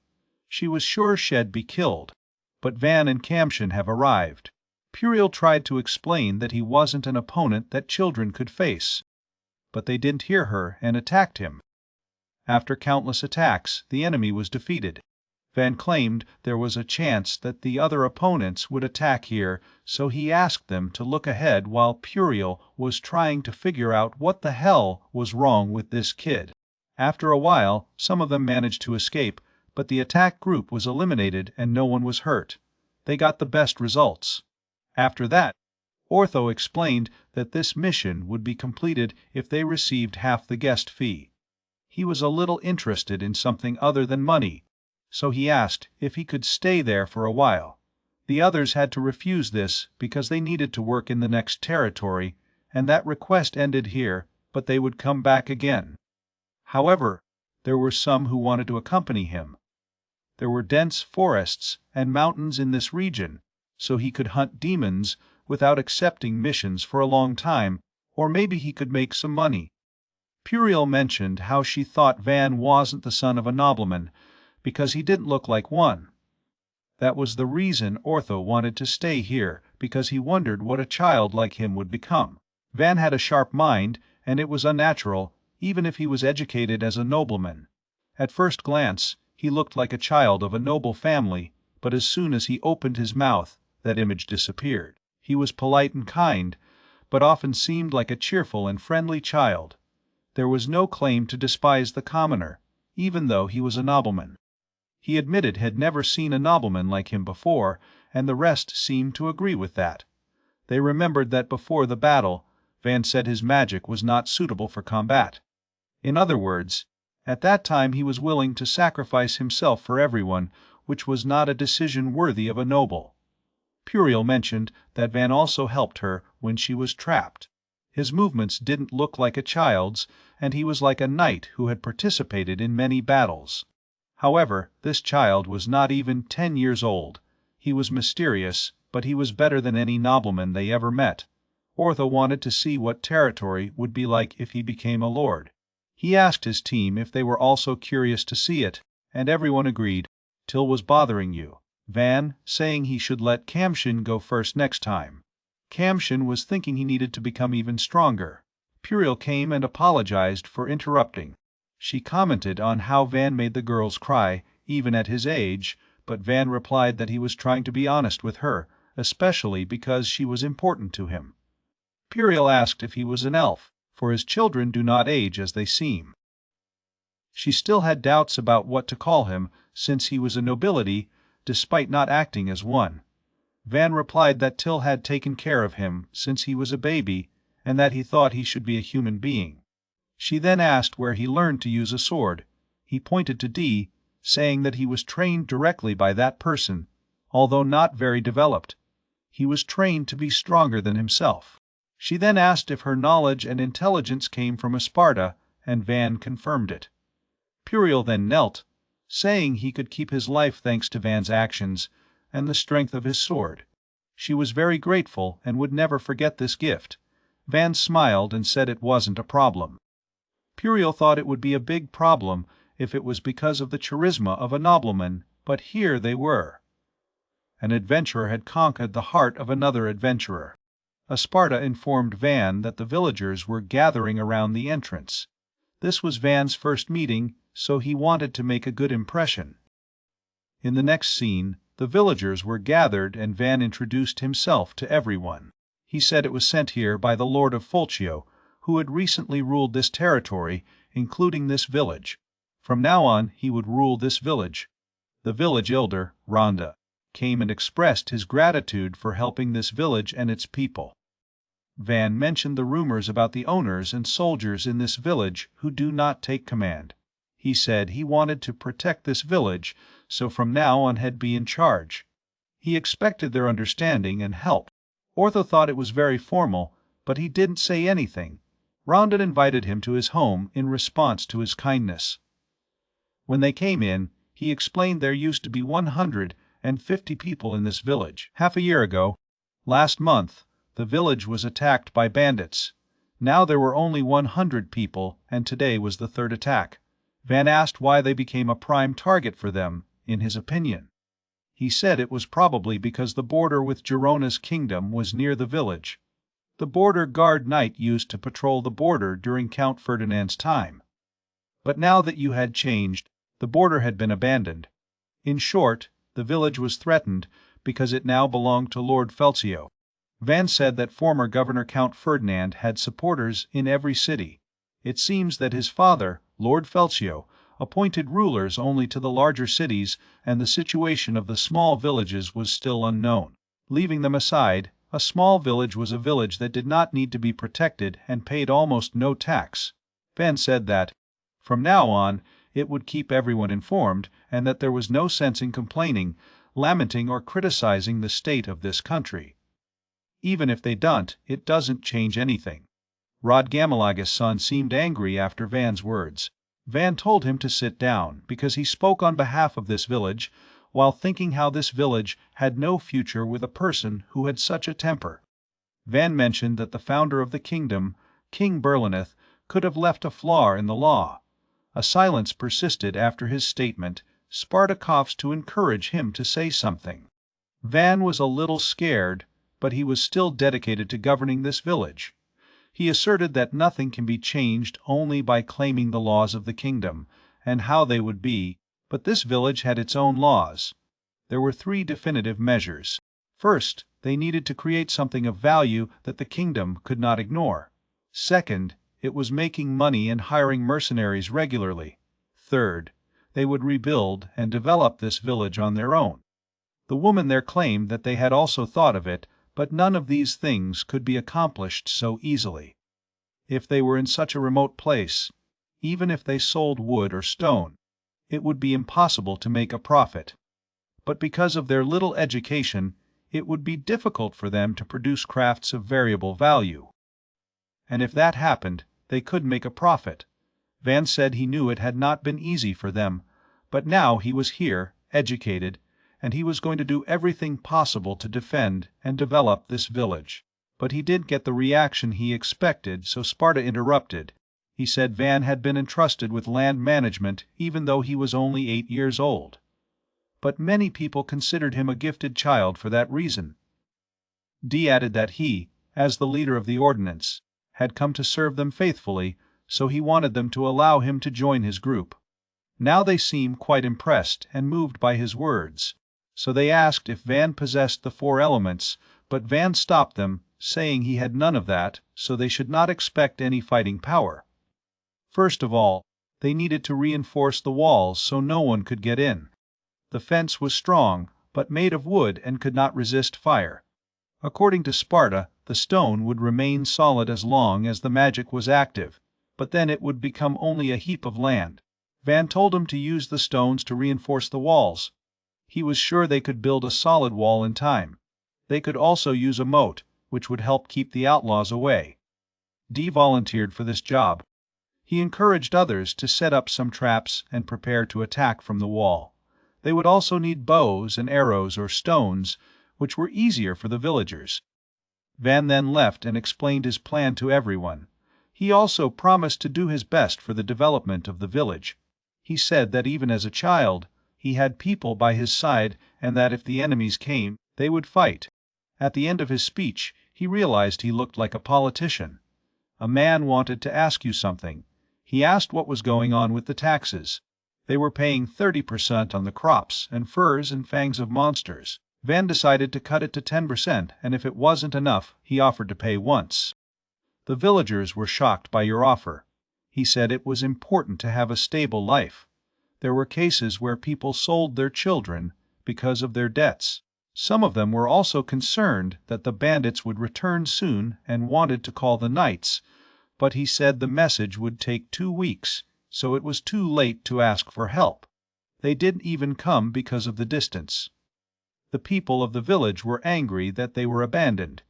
S1: She was sure she'd be killed. But Van and Kamshin have arrived. Puriel tried to explain that he wasn't an opponent that children could face. But they didn't hear her and attacked him. After countless attacks, the enemy was defeated. Van claimed there was a chance that the other opponents would attack here, so he asked them to look ahead while Puriel was trying to figure out what the hell was wrong with this kid. After a while, some of them managed to escape, but the attack group was eliminated and no one was hurt. They got the best results. After that, Ortho explained that this mission would be completed if they received half the guest fee. He was a little interested in something other than money, so he asked if he could stay there for a while. The others had to refuse this because they needed to work in the next territory, and that request ended here, but they would come back again. However, there were some who wanted to accompany him. There were dense forests and mountains in this region, so he could hunt demons without accepting missions for a long time, or maybe he could make some money. Puriel mentioned how she thought Van wasn't the son of a nobleman, because he didn't look like one. That was the reason Ortho wanted to stay here, because he wondered what a child like him would become. Van had a sharp mind, and it was unnatural, even if he was educated as a nobleman. At first glance, he looked like a child of a noble family, but as soon as he opened his mouth, that image disappeared. He was polite and kind, but often seemed like a cheerful and friendly child. There was no claim to despise the commoner, even though he was a nobleman. He admitted had never seen a nobleman like him before, and the rest seemed to agree with that. They remembered that before the battle, Van said his magic was not suitable for combat. In other words, at that time he was willing to sacrifice himself for everyone, which was not a decision worthy of a noble. Puriel mentioned that Van also helped her when she was trapped. His movements didn't look like a child's, and he was like a knight who had participated in many battles. However, this child was not even 10 years old. He was mysterious, but he was better than any nobleman they ever met. Ortho wanted to see what territory would be like if he became a lord. He asked his team if they were also curious to see it, and everyone agreed. Till was bothering you, Van, saying he should let Kamshin go first next time. Kamshin was thinking he needed to become even stronger. Puriel came and apologized for interrupting. She commented on how Van made the girls cry, even at his age, but Van replied that he was trying to be honest with her, especially because she was important to him. Puriel asked if he was an elf, for his children do not age as they seem. She still had doubts about what to call him, since he was a nobility, despite not acting as one. Van replied that Till had taken care of him since he was a baby, and that he thought he should be a human being. She then asked where he learned to use a sword. He pointed to D, saying that he was trained directly by that person, although not very developed. He was trained to be stronger than himself. She then asked if her knowledge and intelligence came from Sparta, and Van confirmed it. Puriel then knelt, saying he could keep his life thanks to Van's actions and the strength of his sword. She was very grateful and would never forget this gift. Van smiled and said it wasn't a problem. Puriel thought it would be a big problem if it was because of the charisma of a nobleman, but here they were. An adventurer had conquered the heart of another adventurer. Sparta informed Van that the villagers were gathering around the entrance. This was Van's first meeting, so he wanted to make a good impression. In the next scene, the villagers were gathered and Van introduced himself to everyone. He said it was sent here by the Lord of Fulcio, who had recently ruled this territory, including this village. From now on, he would rule this village. The village elder, Rhonda, came and expressed his gratitude for helping this village and its people. Van mentioned the rumors about the owners and soldiers in this village who do not take command. He said he wanted to protect this village, so from now on he'd be in charge. He expected their understanding and help. Ortho thought it was very formal, but he didn't say anything. Rhonda invited him to his home in response to his kindness. When they came in, he explained there used to be 150 people in this village. Half a year ago, last month, the village was attacked by bandits. Now there were only 100 people, and today was the third attack. Van asked why they became a prime target for them, in his opinion. He said it was probably because the border with Gerona's kingdom was near the village. The border guard knight used to patrol the border during Count Ferdinand's time. But now that you had changed, the border had been abandoned. In short, the village was threatened because it now belonged to Lord Felcio. Van said that former Governor Count Ferdinand had supporters in every city. It seems that his father, Lord Felcio, appointed rulers only to the larger cities, and the situation of the small villages was still unknown. Leaving them aside, a small village was a village that did not need to be protected and paid almost no tax. Van said that, from now on, it would keep everyone informed, and that there was no sense in complaining, lamenting or criticizing the state of this country. Even if they don't, it doesn't change anything. Rod Gamalaga's son seemed angry after Van's words. Van told him to sit down, because he spoke on behalf of this village, while thinking how this village had no future with a person who had such a temper. Van mentioned that the founder of the kingdom, King Berlineth, could have left a flaw in the law. A silence persisted after his statement. Sparta coughs to encourage him to say something. Van was a little scared, but he was still dedicated to governing this village. He asserted that nothing can be changed only by claiming the laws of the kingdom, and how they would be, but this village had its own laws. There were 3 definitive measures. First, they needed to create something of value that the kingdom could not ignore. Second, it was making money and hiring mercenaries regularly. Third, they would rebuild and develop this village on their own. The woman there claimed that they had also thought of it, but none of these things could be accomplished so easily. If they were in such a remote place, even if they sold wood or stone, it would be impossible to make a profit. But because of their little education, it would be difficult for them to produce crafts of variable value. And if that happened, they could make a profit. Van said he knew it had not been easy for them, but now he was here, educated, and he was going to do everything possible to defend and develop this village. But he didn't get the reaction he expected, so Sparta interrupted. He said Van had been entrusted with land management even though he was only 8 years old. But many people considered him a gifted child for that reason. Dee added that he, as the leader of the ordinance, had come to serve them faithfully, so he wanted them to allow him to join his group. Now they seemed quite impressed and moved by his words, so they asked if Van possessed the 4 elements, but Van stopped them, saying he had none of that, so they should not expect any fighting power. First of all, they needed to reinforce the walls so no one could get in. The fence was strong, but made of wood and could not resist fire. According to Sparta, the stone would remain solid as long as the magic was active, but then it would become only a heap of land. Van told him to use the stones to reinforce the walls. He was sure they could build a solid wall in time. They could also use a moat, which would help keep the outlaws away. Dee volunteered for this job. He encouraged others to set up some traps and prepare to attack from the wall. They would also need bows and arrows or stones, which were easier for the villagers. Van then left and explained his plan to everyone. He also promised to do his best for the development of the village. He said that even as a child, he had people by his side and that if the enemies came, they would fight. At the end of his speech, he realized he looked like a politician. A man wanted to ask you something. He asked what was going on with the taxes. They were paying 30% on the crops and furs and fangs of monsters. Van decided to cut it to 10%, and if it wasn't enough, he offered to pay once. The villagers were shocked by your offer. He said it was important to have a stable life. There were cases where people sold their children because of their debts. Some of them were also concerned that the bandits would return soon and wanted to call the knights, but he said the message would take 2 weeks, so it was too late to ask for help. They didn't even come because of the distance. The people of the village were angry that they were abandoned.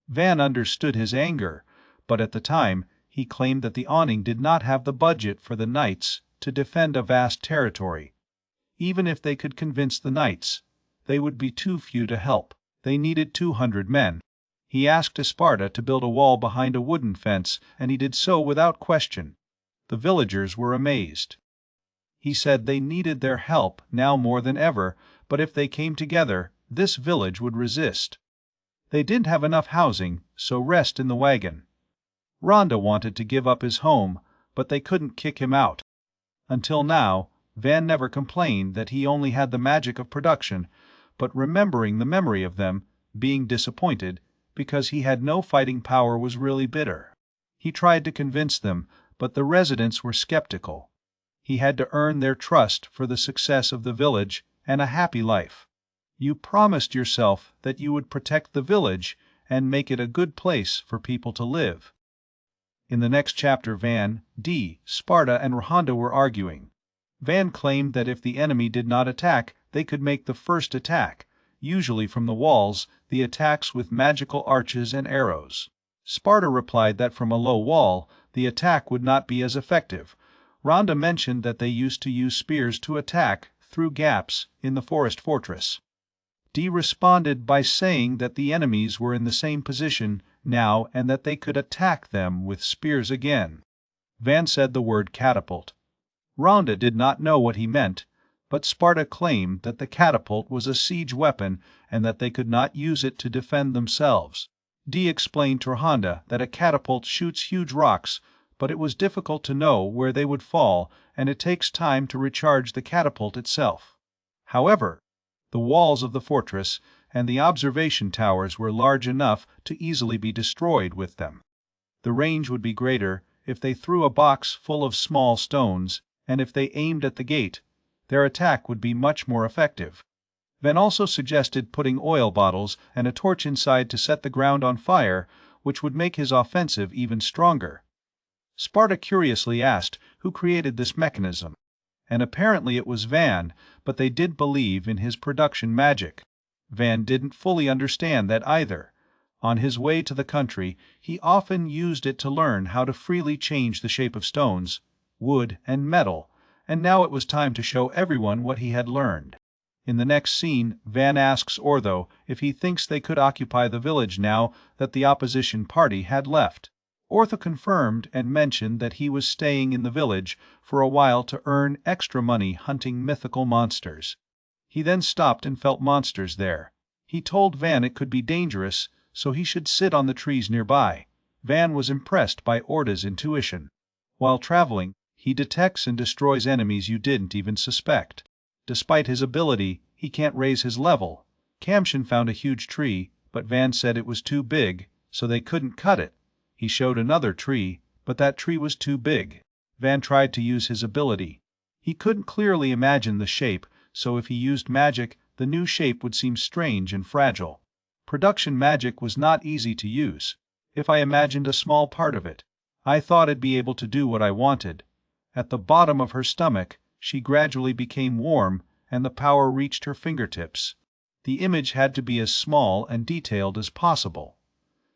S1: Van understood his anger, but at the time he claimed that the awning did not have the budget for the knights to defend a vast territory. Even if they could convince the knights, they would be too few to help. They needed 200 men. He asked Sparta to build a wall behind a wooden fence, and he did so without question. The villagers were amazed. He said they needed their help now more than ever, but if they came together, this village would resist. They didn't have enough housing, so rest in the wagon. Rhonda wanted to give up his home, but they couldn't kick him out. Until now, Van never complained that he only had the magic of production, but remembering the memory of them, being disappointed, because he had no fighting power was really bitter. He tried to convince them, but the residents were skeptical. He had to earn their trust for the success of the village and a happy life. You promised yourself that you would protect the village and make it a good place for people to live. In the next chapter, Van, Dee, Sparta, and Rhonda were arguing. Van claimed that if the enemy did not attack, they could make the first attack, usually from the walls, the attacks with magical arches and arrows. Sparta replied that from a low wall, the attack would not be as effective. Rhonda mentioned that they used to use spears to attack through gaps in the forest fortress. Dee responded by saying that the enemies were in the same position now and that they could attack them with spears again. Van said the word catapult. Rhonda did not know what he meant, but Sparta claimed that the catapult was a siege weapon and that they could not use it to defend themselves. Dee explained to Rhonda that a catapult shoots huge rocks, but it was difficult to know where they would fall, and it takes time to recharge the catapult itself. However, the walls of the fortress and the observation towers were large enough to easily be destroyed with them. The range would be greater if they threw a box full of small stones, and if they aimed at the gate, their attack would be much more effective. Van also suggested putting oil bottles and a torch inside to set the ground on fire, which would make his offensive even stronger. Sparta curiously asked who created this mechanism, and apparently it was Van, but they did believe in his production magic. Van didn't fully understand that either. On his way to the country, he often used it to learn how to freely change the shape of stones, wood, and metal, and now it was time to show everyone what he had learned. In the next scene, Van asks Ortho if he thinks they could occupy the village now that the opposition party had left. Ortho confirmed and mentioned that he was staying in the village for a while to earn extra money hunting mythical monsters. He then stopped and felt monsters there. He told Van it could be dangerous, so he should sit on the trees nearby. Van was impressed by Orta's intuition. While traveling, he detects and destroys enemies you didn't even suspect. Despite his ability, he can't raise his level. Kamshin found a huge tree, but Van said it was too big, so they couldn't cut it. He showed another tree, but that tree was too big. Van tried to use his ability. He couldn't clearly imagine the shape, so if he used magic, the new shape would seem strange and fragile. Production magic was not easy to use. If I imagined a small part of it, I thought I'd be able to do what I wanted. At the bottom of her stomach, she gradually became warm, and the power reached her fingertips. The image had to be as small and detailed as possible.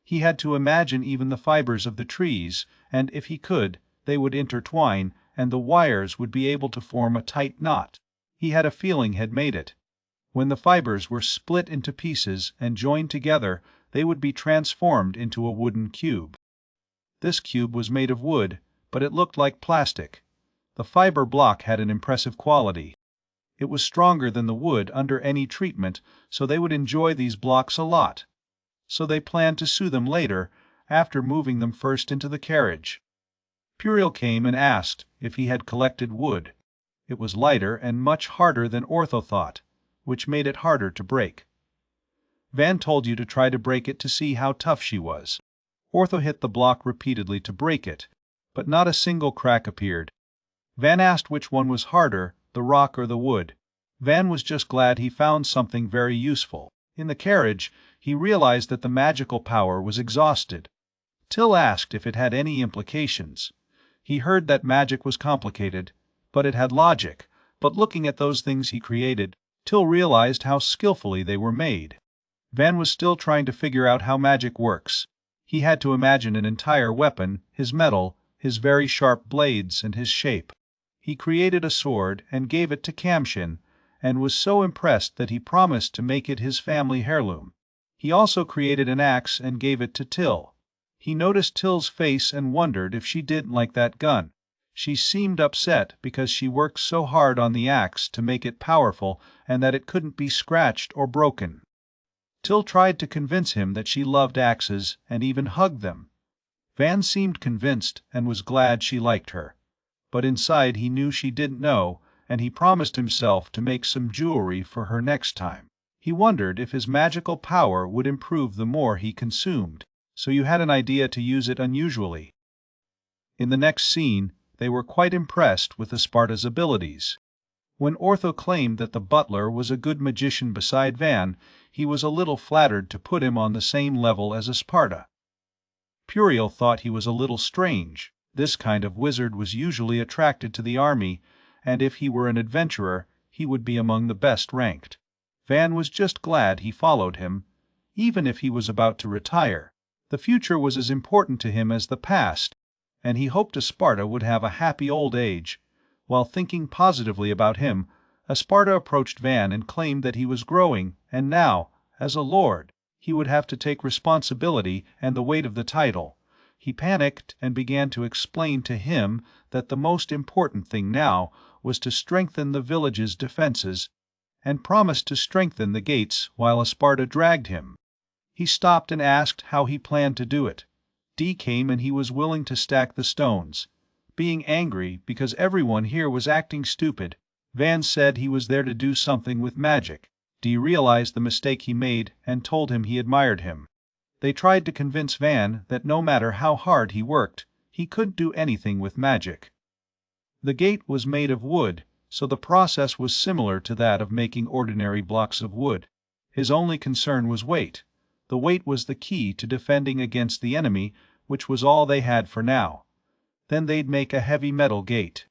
S1: He had to imagine even the fibers of the trees, and if he could, they would intertwine, and the wires would be able to form a tight knot. He had a feeling had made it. When the fibers were split into pieces and joined together, they would be transformed into a wooden cube. This cube was made of wood, but it looked like plastic. The fiber block had an impressive quality. It was stronger than the wood under any treatment, so they would enjoy these blocks a lot. So they planned to sew them later, after moving them first into the carriage. Puriel came and asked if he had collected wood. It was lighter and much harder than Ortho thought, which made it harder to break. Van told you to try to break it to see how tough she was. Ortho hit the block repeatedly to break it, but not a single crack appeared. Van asked which one was harder, the rock or the wood. Van was just glad he found something very useful. In the carriage, he realized that the magical power was exhausted. Till asked if it had any implications. He heard that magic was complicated, but it had logic. But looking at those things he created, Till realized how skillfully they were made. Van was still trying to figure out how magic works. He had to imagine an entire weapon, his metal, his very sharp blades, and his shape. He created a sword and gave it to Kamshin, and was so impressed that he promised to make it his family heirloom. He also created an axe and gave it to Till. He noticed Till's face and wondered if she didn't like that gun. She seemed upset because she worked so hard on the axe to make it powerful and that it couldn't be scratched or broken. Till tried to convince him that she loved axes and even hugged them. Van seemed convinced and was glad she liked her. But inside he knew she didn't know, and he promised himself to make some jewelry for her next time. He wondered if his magical power would improve the more he consumed, so you had an idea to use it unusually. In the next scene, they were quite impressed with the Sparta's abilities. When Ortho claimed that the butler was a good magician beside Van, he was a little flattered to put him on the same level as a Sparta. Puriel thought he was a little strange. This kind of wizard was usually attracted to the army, and if he were an adventurer, he would be among the best ranked. Van was just glad he followed him, even if he was about to retire. The future was as important to him as the past, and he hoped Sparta would have a happy old age. While thinking positively about him, Sparta approached Van and claimed that he was growing, and now, as a lord, he would have to take responsibility and the weight of the title. He panicked and began to explain to him that the most important thing now was to strengthen the village's defenses, and promised to strengthen the gates while Sparta dragged him. He stopped and asked how he planned to do it. Dee came and he was willing to stack the stones. Being angry because everyone here was acting stupid, Van said he was there to do something with magic. Dee realized the mistake he made and told him he admired him. They tried to convince Van that no matter how hard he worked, he couldn't do anything with magic. The gate was made of wood, so the process was similar to that of making ordinary blocks of wood. His only concern was weight. The weight was the key to defending against the enemy, which was all they had for now. Then they'd make a heavy metal gate.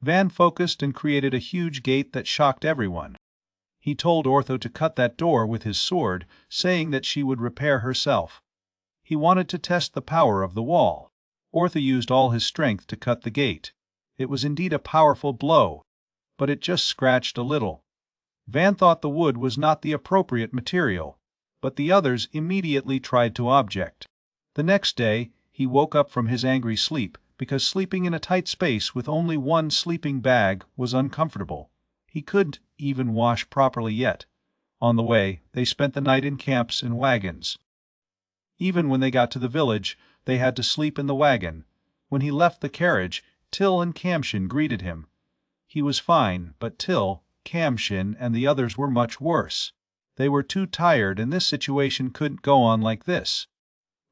S1: Van focused and created a huge gate that shocked everyone. He told Ortho to cut that door with his sword, saying that she would repair herself. He wanted to test the power of the wall. Ortho used all his strength to cut the gate. It was indeed a powerful blow, but it just scratched a little. Van thought the wood was not the appropriate material, but the others immediately tried to object. The next day, he woke up from his angry sleep because sleeping in a tight space with only one sleeping bag was uncomfortable. He couldn't even wash properly yet. On the way, they spent the night in camps and wagons. Even when they got to the village, they had to sleep in the wagon. When he left the carriage, Till and Kamshin greeted him. He was fine, but Till, Kamshin, and the others were much worse. They were too tired, and this situation couldn't go on like this.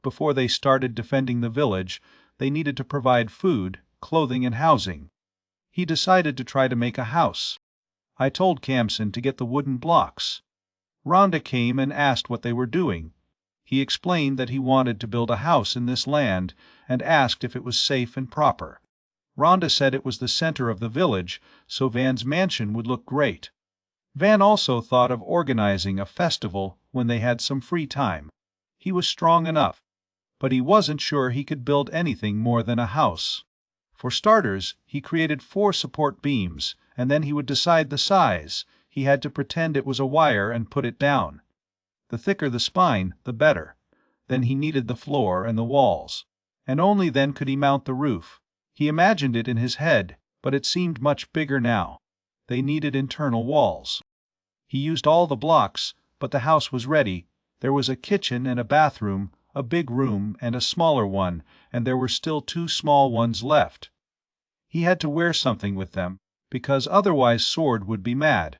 S1: Before they started defending the village, they needed to provide food, clothing, and housing. He decided to try to make a house. I told Kamsin to get the wooden blocks. Rhonda came and asked what they were doing. He explained that he wanted to build a house in this land and asked if it was safe and proper. Rhonda said it was the center of the village, so Van's mansion would look great. Van also thought of organizing a festival when they had some free time. He was strong enough, but he wasn't sure he could build anything more than a house. For starters, he created 4 support beams, and then he would decide the size. He had to pretend it was a wire and put it down. The thicker the spine, the better. Then he needed the floor and the walls. And only then could he mount the roof. He imagined it in his head, but it seemed much bigger now. They needed internal walls. He used all the blocks, but the house was ready. There was a kitchen and a bathroom, a big room and a smaller one, and there were still 2 small ones left. He had to wear something with them, because otherwise Sword would be mad.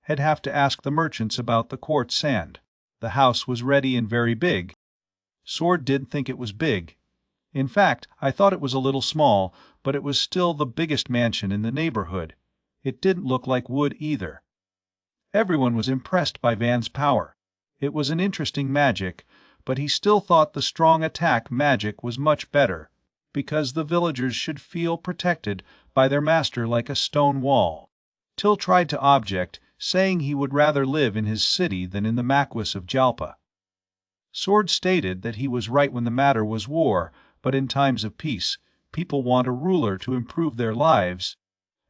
S1: He'd have to ask the merchants about the quartz sand. The house was ready and very big. Sword didn't think it was big. In fact, I thought it was a little small, but it was still the biggest mansion in the neighborhood. It didn't look like wood either. Everyone was impressed by Van's power. It was an interesting magic, but he still thought the strong attack magic was much better, because the villagers should feel protected by their master like a stone wall. Till tried to object, saying he would rather live in his city than in the Maquis of Jalpa. Sword stated that he was right when the matter was war, but in times of peace, people want a ruler to improve their lives,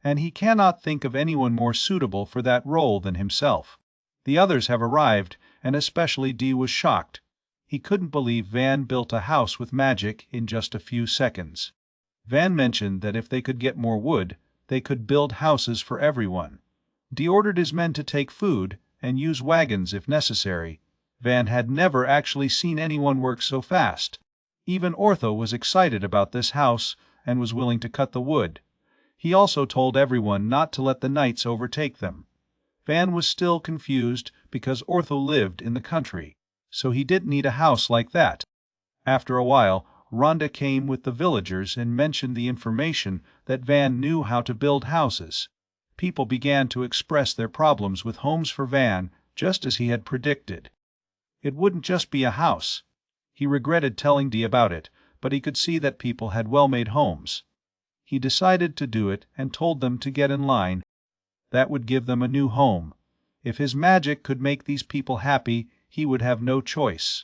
S1: and he cannot think of anyone more suitable for that role than himself. The others have arrived, and especially Dee was shocked. He couldn't believe Van built a house with magic in just a few seconds. Van mentioned that if they could get more wood, they could build houses for everyone. Dee ordered his men to take food and use wagons if necessary. Van had never actually seen anyone work so fast. Even Ortho was excited about this house and was willing to cut the wood. He also told everyone not to let the nights overtake them. Van was still confused because Ortho lived in the country, so he didn't need a house like that. After a while, Rhonda came with the villagers and mentioned the information that Van knew how to build houses. People began to express their problems with homes for Van, just as he had predicted. It wouldn't just be a house. He regretted telling Dee about it, but he could see that people had well-made homes. He decided to do it and told them to get in line. That would give them a new home. If his magic could make these people happy, he would have no choice.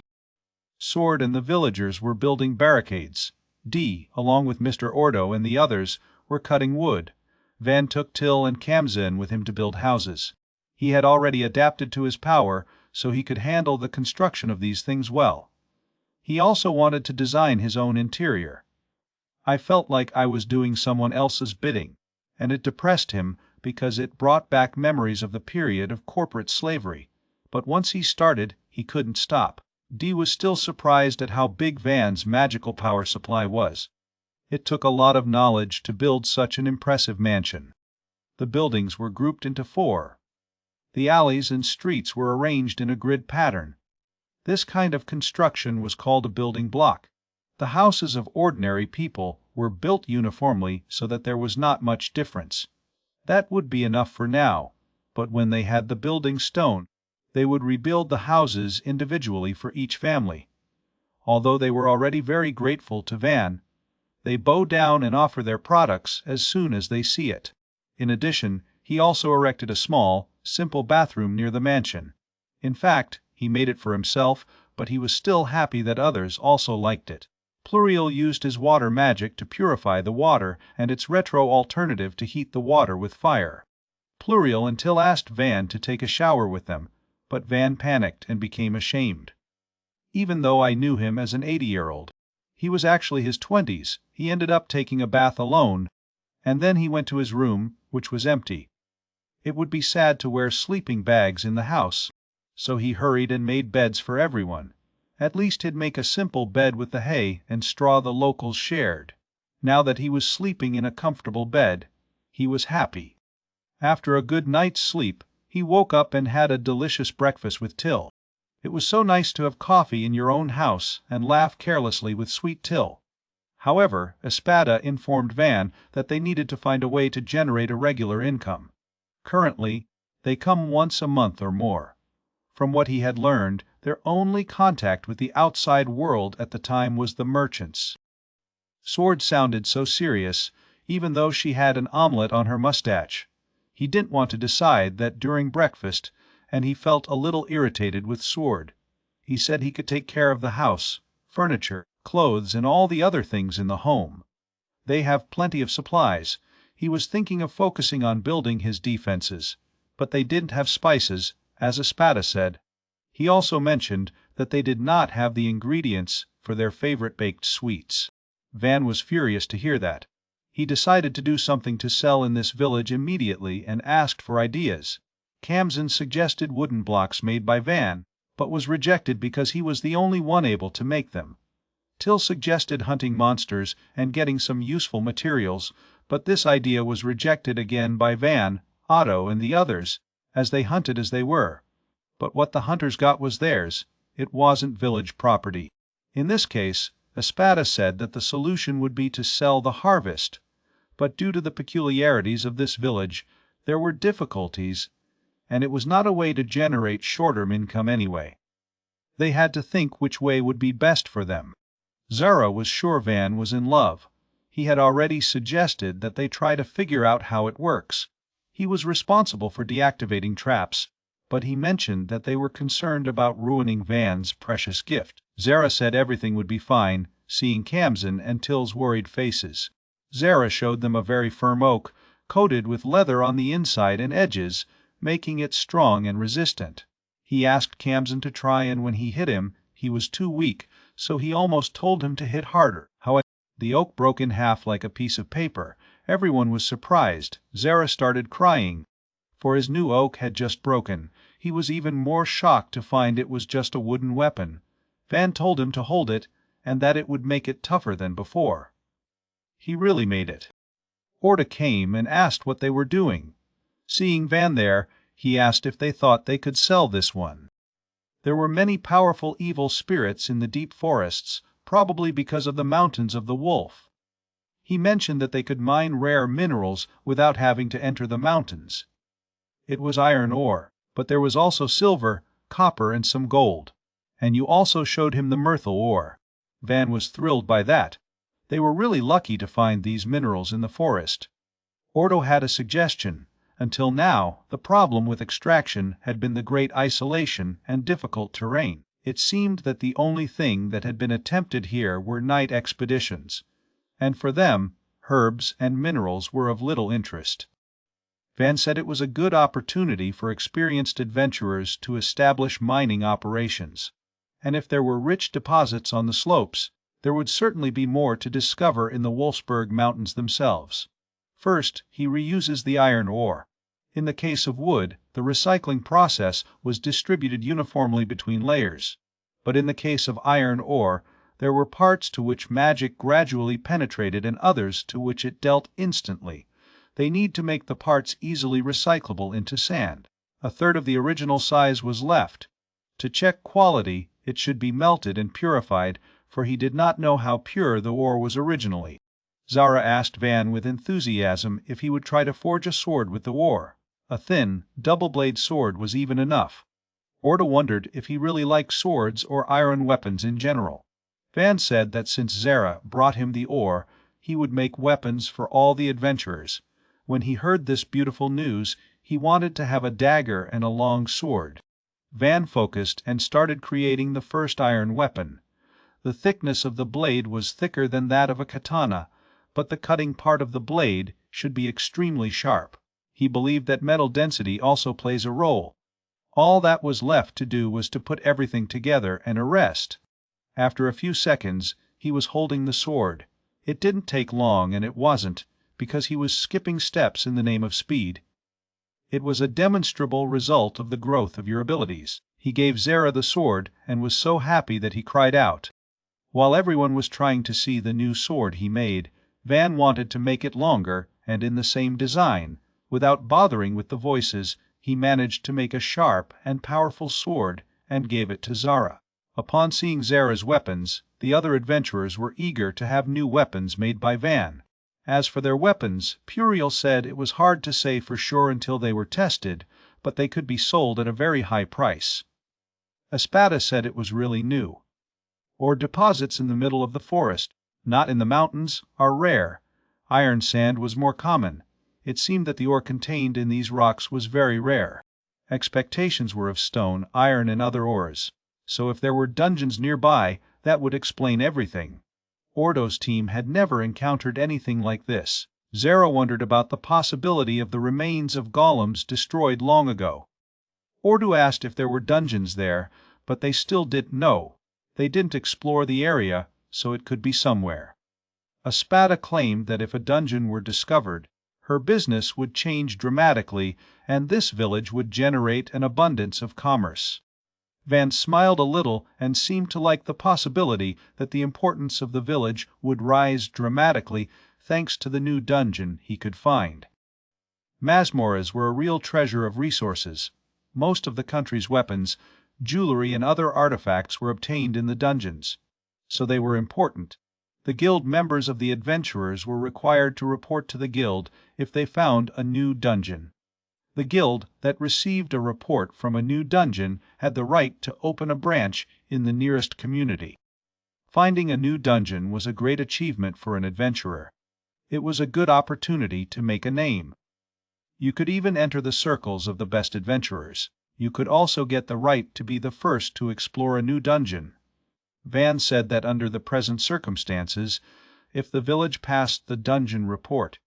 S1: Sword and the villagers were building barricades. Dee, along with Mr. Ordo and the others, were cutting wood. Van took Till and Kamsin with him to build houses. He had already adapted to his power, so he could handle the construction of these things well. He also wanted to design his own interior. I felt like I was doing someone else's bidding, and it depressed him because it brought back memories of the period of corporate slavery. But once he started, he couldn't stop. Dee was still surprised at how big Van's magical power supply was. It took a lot of knowledge to build such an impressive mansion. The buildings were grouped into 4. The alleys and streets were arranged in a grid pattern. This kind of construction was called a building block. The houses of ordinary people were built uniformly so that there was not much difference. That would be enough for now, but when they had the building stone, they would rebuild the houses individually for each family. Although they were already very grateful to Van, they bow down and offer their products as soon as they see it. In addition, he also erected a small, simple bathroom near the mansion. In fact, he made it for himself, but he was still happy that others also liked it. Pluriel used his water magic to purify the water and its retro alternative to heat the water with fire. Pluriel until asked Van to take a shower with them, but Van panicked and became ashamed. Even though I knew him as an 80-year-old, he was actually his 20s, he ended up taking a bath alone, and then he went to his room, which was empty. It would be sad to wear sleeping bags in the house, so he hurried and made beds for everyone. At least he'd make a simple bed with the hay and straw the locals shared. Now that he was sleeping in a comfortable bed, he was happy. After a good night's sleep, he woke up and had a delicious breakfast with Till. It was so nice to have coffee in your own house and laugh carelessly with sweet Till. However, Espada informed Van that they needed to find a way to generate a regular income. Currently, they come once a month or more. From what he had learned, their only contact with the outside world at the time was the merchants. Sword sounded so serious, even though she had an omelet on her mustache. He didn't want to decide that during breakfast, and he felt a little irritated with Sword. He said he could take care of the house, furniture, clothes, and all the other things in the home. They have plenty of supplies. He was thinking of focusing on building his defenses, but they didn't have spices, as Espada said. He also mentioned that they did not have the ingredients for their favorite baked sweets. Van was furious to hear that. He decided to do something to sell in this village immediately and asked for ideas. Kamzan suggested wooden blocks made by Van, but was rejected because he was the only one able to make them. Till suggested hunting monsters and getting some useful materials, but this idea was rejected again by Van, Otto, and the others, as they hunted as they were. But what the hunters got was theirs. It wasn't village property. In this case, Espada said that the solution would be to sell the harvest, but due to the peculiarities of this village, there were difficulties, and it was not a way to generate short-term income anyway. They had to think which way would be best for them. Zara was sure Van was in love. He had already suggested that they try to figure out how it works. He was responsible for deactivating traps, but he mentioned that they were concerned about ruining Van's precious gift. Zara said everything would be fine, seeing Kamzan and Till's worried faces. Zara showed them a very firm oak, coated with leather on the inside and edges, making it strong and resistant. He asked Kamzan to try, and when he hit him, he was too weak, so he almost told him to hit harder. However, the oak broke in half like a piece of paper. Everyone was surprised. Zara started crying. For his new oak had just broken. He was even more shocked to find it was just a wooden weapon. Van told him to hold it, and that it would make it tougher than before. He really made it. Orta came and asked what they were doing. Seeing Van there, he asked if they thought they could sell this one. There were many powerful evil spirits in the deep forests, probably because of the mountains of the wolf. He mentioned that they could mine rare minerals without having to enter the mountains. It was iron ore, but there was also silver, copper, and some gold. And you also showed him the Myrtle ore. Van was thrilled by that. They were really lucky to find these minerals in the forest. Ordo had a suggestion. Until now, the problem with extraction had been the great isolation and difficult terrain. It seemed that the only thing that had been attempted here were night expeditions, and for them, herbs and minerals were of little interest. Van said it was a good opportunity for experienced adventurers to establish mining operations, and if there were rich deposits on the slopes, there would certainly be more to discover in the Wolfsburg Mountains themselves. First, he reuses the iron ore. In the case of wood, the recycling process was distributed uniformly between layers. But in the case of iron ore, there were parts to which magic gradually penetrated and others to which it dealt instantly. They need to make the parts easily recyclable into sand. A third of the original size was left. To check quality, it should be melted and purified, for he did not know how pure the ore was originally. Zara asked Van with enthusiasm if he would try to forge a sword with the ore. A thin, double-blade sword was even enough. Orda wondered if he really liked swords or iron weapons in general. Van said that since Zara brought him the ore, he would make weapons for all the adventurers. When he heard this beautiful news, he wanted to have a dagger and a long sword. Van focused and started creating the first iron weapon. The thickness of the blade was thicker than that of a katana, but the cutting part of the blade should be extremely sharp. He believed that metal density also plays a role. All that was left to do was to put everything together and arrest. After a few seconds, he was holding the sword. It didn't take long, and it wasn't, because he was skipping steps in the name of speed. It was a demonstrable result of the growth of your abilities. He gave Zara the sword and was so happy that he cried out. While everyone was trying to see the new sword he made, Van wanted to make it longer and in the same design. Without bothering with the voices, he managed to make a sharp and powerful sword and gave it to Zara. Upon seeing Zara's weapons, the other adventurers were eager to have new weapons made by Van. As for their weapons, Puriel said it was hard to say for sure until they were tested, but they could be sold at a very high price. Espada said it was really new. Ore deposits in the middle of the forest, not in the mountains, are rare. Iron sand was more common. It seemed that the ore contained in these rocks was very rare. Expectations were of stone, iron, and other ores. So if there were dungeons nearby, that would explain everything. Ordo's team had never encountered anything like this. Zara wondered about the possibility of the remains of golems destroyed long ago. Ordo asked if there were dungeons there, but they still didn't know. They didn't explore the area, so it could be somewhere. Espada claimed that if a dungeon were discovered, her business would change dramatically, and this village would generate an abundance of commerce. Van smiled a little and seemed to like the possibility that the importance of the village would rise dramatically thanks to the new dungeon he could find. Masmoras were a real treasure of resources. Most of the country's weapons, jewelry, and other artifacts were obtained in the dungeons. So they were important. The guild members of the adventurers were required to report to the guild if they found a new dungeon. The guild that received a report from a new dungeon had the right to open a branch in the nearest community. Finding a new dungeon was a great achievement for an adventurer. It was a good opportunity to make a name. You could even enter the circles of the best adventurers. You could also get the right to be the first to explore a new dungeon. Van said that under the present circumstances, if the village passed the dungeon report,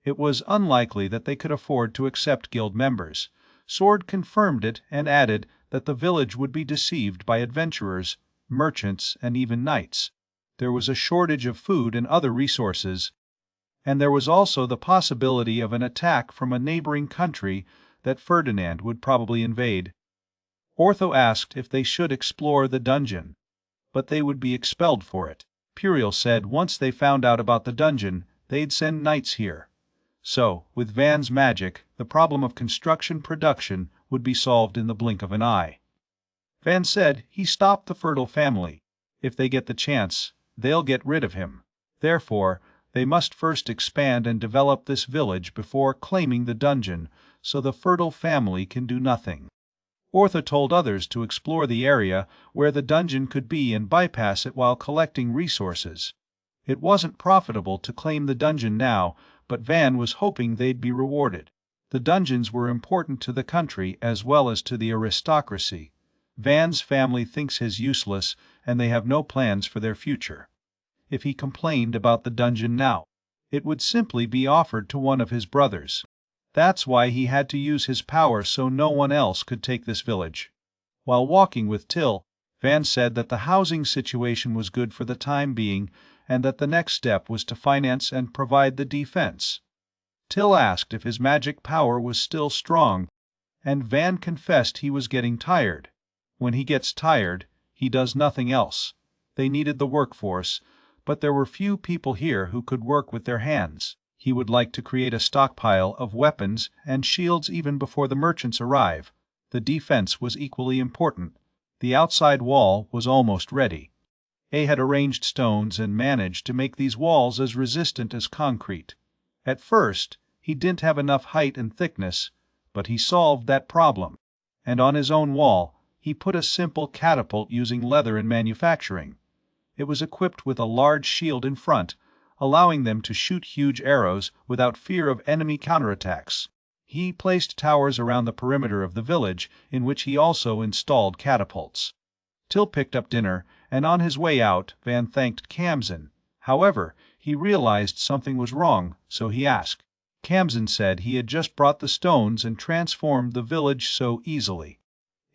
S1: it was unlikely that they could afford to accept guild members. Sword confirmed it and added that the village would be deceived by adventurers, merchants, and even knights. There was a shortage of food and other resources, and there was also the possibility of an attack from a neighboring country that Ferdinand would probably invade. Ortho asked if they should explore the dungeon, but they would be expelled for it. Puriel said once they found out about the dungeon, they'd send knights here. So, with Van's magic, the problem of construction production would be solved in the blink of an eye. Van said he stopped the Fertile family. If they get the chance, they'll get rid of him. Therefore, they must first expand and develop this village before claiming the dungeon, so the Fertile family can do nothing. Ortho told others to explore the area where the dungeon could be and bypass it while collecting resources. It wasn't profitable to claim the dungeon now, but Van was hoping they'd be rewarded. The dungeons were important to the country as well as to the aristocracy. Van's family thinks his useless, and they have no plans for their future. If he complained about the dungeon now, it would simply be offered to one of his brothers. That's why he had to use his power so no one else could take this village. While walking with Till, Van said that the housing situation was good for the time being, and that the next step was to finance and provide the defense. Till asked if his magic power was still strong, and Van confessed he was getting tired. When he gets tired, he does nothing else. They needed the workforce, but there were few people here who could work with their hands. He would like to create a stockpile of weapons and shields even before the merchants arrive. The defense was equally important. The outside wall was almost ready. A had arranged stones and managed to make these walls as resistant as concrete. At first, he didn't have enough height and thickness, but he solved that problem. And on his own wall, he put a simple catapult using leather in manufacturing. It was equipped with a large shield in front, allowing them to shoot huge arrows without fear of enemy counterattacks. He placed towers around the perimeter of the village, in which he also installed catapults. Till picked up dinner, and on his way out, Van thanked Kamsin. However, he realized something was wrong, so he asked. Kamsin said he had just brought the stones and transformed the village so easily.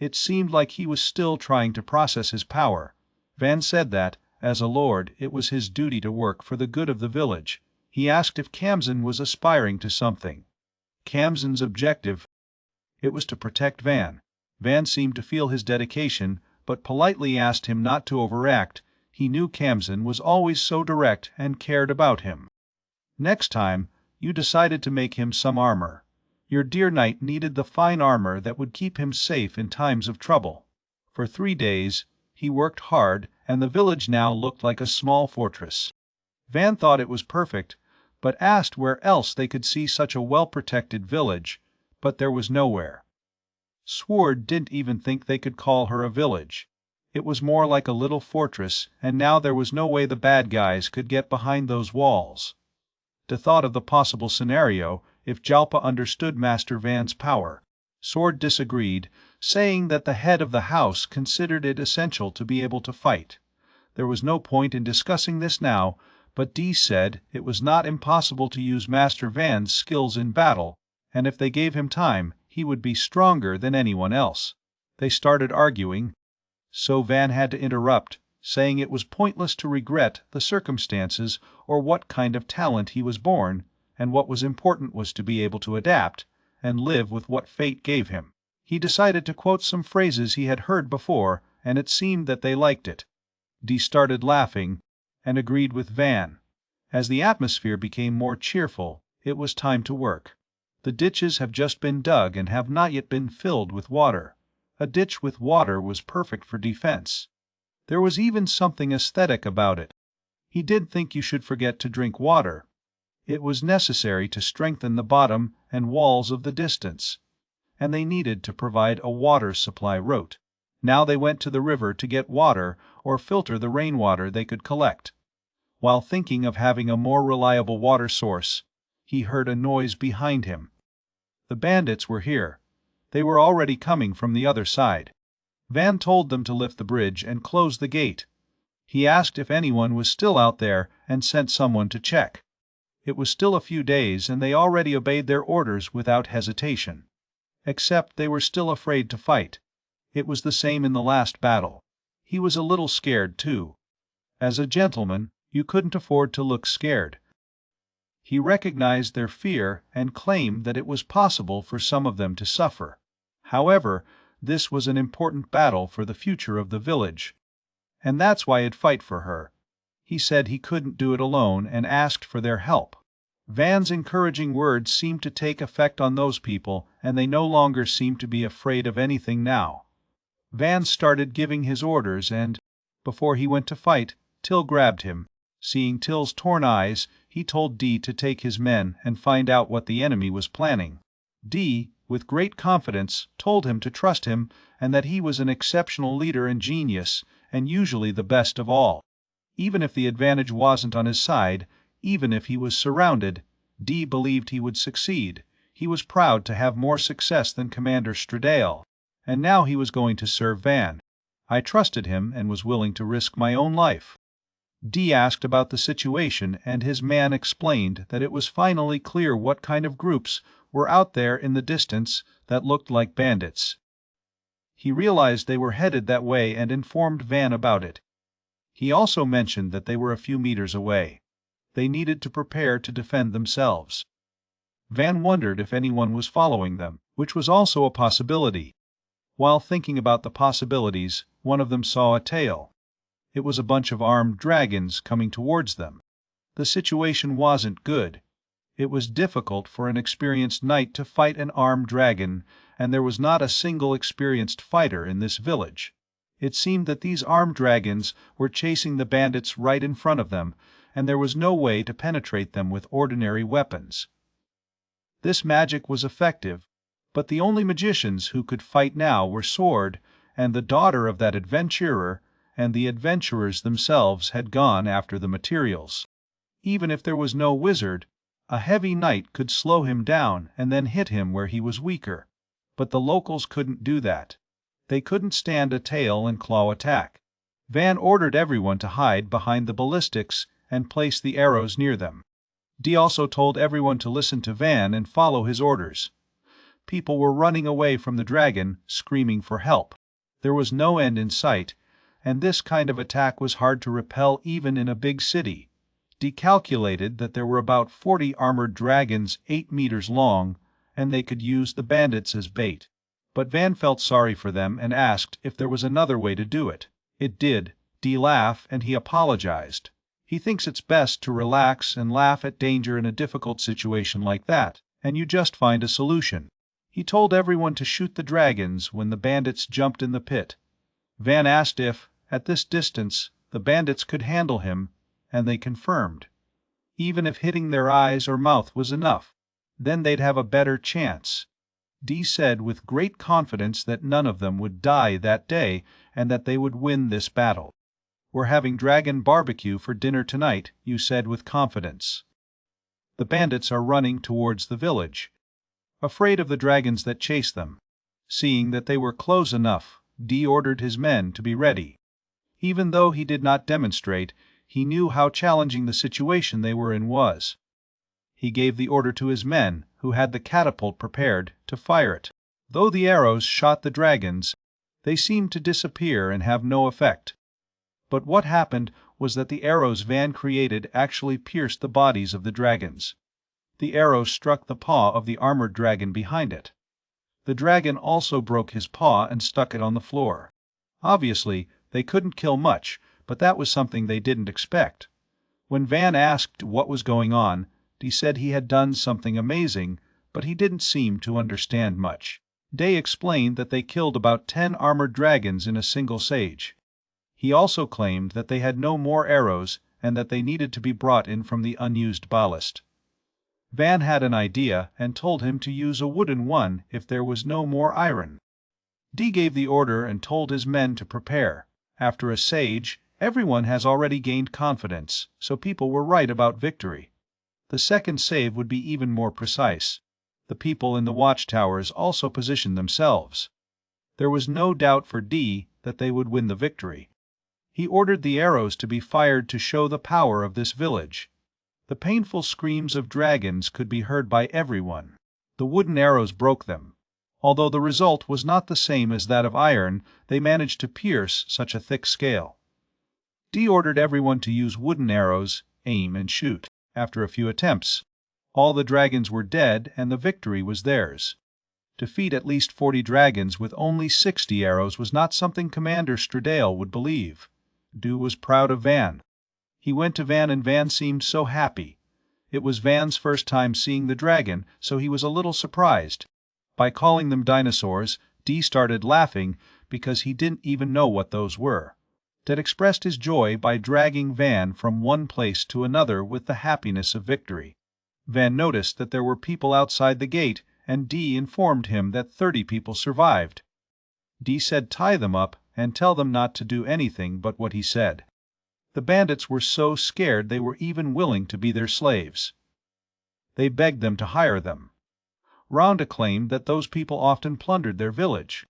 S1: It seemed like he was still trying to process his power. Van said that, as a lord, it was his duty to work for the good of the village. He asked if Kamsin was aspiring to something. Kamsin's objective, it was to protect Van. Van seemed to feel his dedication, but politely asked him not to overact. He knew Kamsin was always so direct and cared about him. Next time, you decided to make him some armor. Your dear knight needed the fine armor that would keep him safe in times of trouble. For 3 days, he worked hard, and the village now looked like a small fortress. Van thought it was perfect, but asked where else they could see such a well-protected village, but there was nowhere. Sword didn't even think they could call her a village. It was more like a little fortress, and now there was no way the bad guys could get behind those walls. The thought of the possible scenario, if Jalpa understood Master Van's power. Sword disagreed, saying that the head of the house considered it essential to be able to fight. There was no point in discussing this now, but Dee said it was not impossible to use Master Van's skills in battle, and if they gave him time, he would be stronger than anyone else. They started arguing, so Van had to interrupt, saying it was pointless to regret the circumstances or what kind of talent he was born, and what was important was to be able to adapt and live with what fate gave him. He decided to quote some phrases he had heard before, and it seemed that they liked it. Dee started laughing, and agreed with Van. As the atmosphere became more cheerful, it was time to work. The ditches have just been dug and have not yet been filled with water. A ditch with water was perfect for defense. There was even something aesthetic about it. He did think you should forget to drink water. It was necessary to strengthen the bottom and walls of the distance, and they needed to provide a water supply route. Now they went to the river to get water or filter the rainwater they could collect. While thinking of having a more reliable water source, he heard a noise behind him. The bandits were here. They were already coming from the other side. Van told them to lift the bridge and close the gate. He asked if anyone was still out there and sent someone to check. It was still a few days, and they already obeyed their orders without hesitation. Except they were still afraid to fight. It was the same in the last battle. He was a little scared, too. As a gentleman, you couldn't afford to look scared. He recognized their fear and claimed that it was possible for some of them to suffer. However, this was an important battle for the future of the village, and that's why he'd fight for her. He said he couldn't do it alone and asked for their help. Van's encouraging words seemed to take effect on those people, and they no longer seemed to be afraid of anything now. Van started giving his orders, and, before he went to fight, Till grabbed him. Seeing Till's torn eyes, he told Dee to take his men and find out what the enemy was planning. Dee, with great confidence, told him to trust him and that he was an exceptional leader and genius, and usually the best of all. Even if the advantage wasn't on his side, even if he was surrounded, Dee believed he would succeed. He was proud to have more success than Commander Stradale, and now he was going to serve Van. I trusted him and was willing to risk my own life. Dee asked about the situation, and his man explained that it was finally clear what kind of groups were out there in the distance that looked like bandits. He realized they were headed that way and informed Van about it. He also mentioned that they were a few meters away. They needed to prepare to defend themselves. Van wondered if anyone was following them, which was also a possibility. While thinking about the possibilities, one of them saw a tail. It was a bunch of armed dragons coming towards them. The situation wasn't good. It was difficult for an experienced knight to fight an armed dragon, and there was not a single experienced fighter in this village. It seemed that these armed dragons were chasing the bandits right in front of them, and there was no way to penetrate them with ordinary weapons. This magic was effective, but the only magicians who could fight now were Sword and the daughter of that adventurer, and the adventurers themselves had gone after the materials. Even if there was no wizard, a heavy night could slow him down and then hit him where he was weaker. But the locals couldn't do that. They couldn't stand a tail and claw attack. Van ordered everyone to hide behind the ballistics and place the arrows near them. Dee also told everyone to listen to Van and follow his orders. People were running away from the dragon, screaming for help. There was no end in sight, and this kind of attack was hard to repel even in a big city. Dee calculated that there were about 40 armored dragons 8 meters long, and they could use the bandits as bait. But Van felt sorry for them and asked if there was another way to do it. It did. Dee laughed, and he apologized. He thinks it's best to relax and laugh at danger in a difficult situation like that, and you just find a solution. He told everyone to shoot the dragons when the bandits jumped in the pit. Van asked if, at this distance, the bandits could handle him, and they confirmed. Even if hitting their eyes or mouth was enough, then they'd have a better chance. Dee said with great confidence that none of them would die that day and that they would win this battle. "We're having dragon barbecue for dinner tonight," you said with confidence. The bandits are running towards the village, afraid of the dragons that chase them. Seeing that they were close enough, Dee ordered his men to be ready. Even though he did not demonstrate, he knew how challenging the situation they were in was. He gave the order to his men, who had the catapult prepared, to fire it. Though the arrows shot the dragons, they seemed to disappear and have no effect. But what happened was that the arrows Van created actually pierced the bodies of the dragons. The arrow struck the paw of the armored dragon behind it. The dragon also broke his paw and stuck it on the floor. Obviously, they couldn't kill much, but that was something they didn't expect. When Van asked what was going on, he said he had done something amazing, but he didn't seem to understand much. Day explained that they killed about 10 armored dragons in a single siege. He also claimed that they had no more arrows and that they needed to be brought in from the unused ballast. Van had an idea and told him to use a wooden one if there was no more iron. Dee gave the order and told his men to prepare. After a siege, everyone has already gained confidence, so people were right about victory. The second save would be even more precise. The people in the watchtowers also positioned themselves. There was no doubt for Dee that they would win the victory. He ordered the arrows to be fired to show the power of this village. The painful screams of dragons could be heard by everyone. The wooden arrows broke them. Although the result was not the same as that of iron, they managed to pierce such a thick scale. Dee ordered everyone to use wooden arrows, aim and shoot. After a few attempts, all the dragons were dead and the victory was theirs. Defeat at least 40 dragons with only 60 arrows was not something Commander Stradale would believe. Dew was proud of Van. He went to Van and Van seemed so happy. It was Van's first time seeing the dragon, so he was a little surprised. By calling them dinosaurs, Dee started laughing because he didn't even know what those were. Ted expressed his joy by dragging Van from one place to another with the happiness of victory. Van noticed that there were people outside the gate, and Dee informed him that 30 people survived. Dee said tie them up and tell them not to do anything but what he said. The bandits were so scared they were even willing to be their slaves. They begged them to hire them. Rhonda claimed that those people often plundered their village.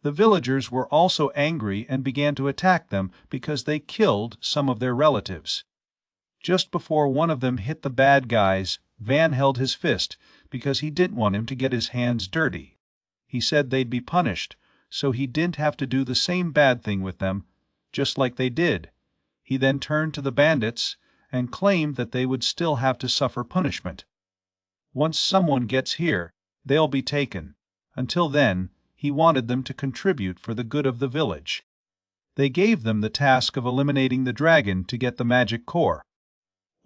S1: The villagers were also angry and began to attack them because they killed some of their relatives. Just before one of them hit the bad guys, Van held his fist because he didn't want him to get his hands dirty. He said they'd be punished, so he didn't have to do the same bad thing with them, just like they did. He then turned to the bandits and claimed that they would still have to suffer punishment. Once someone gets here, they'll be taken. Until then, he wanted them to contribute for the good of the village. They gave them the task of eliminating the dragon to get the magic core.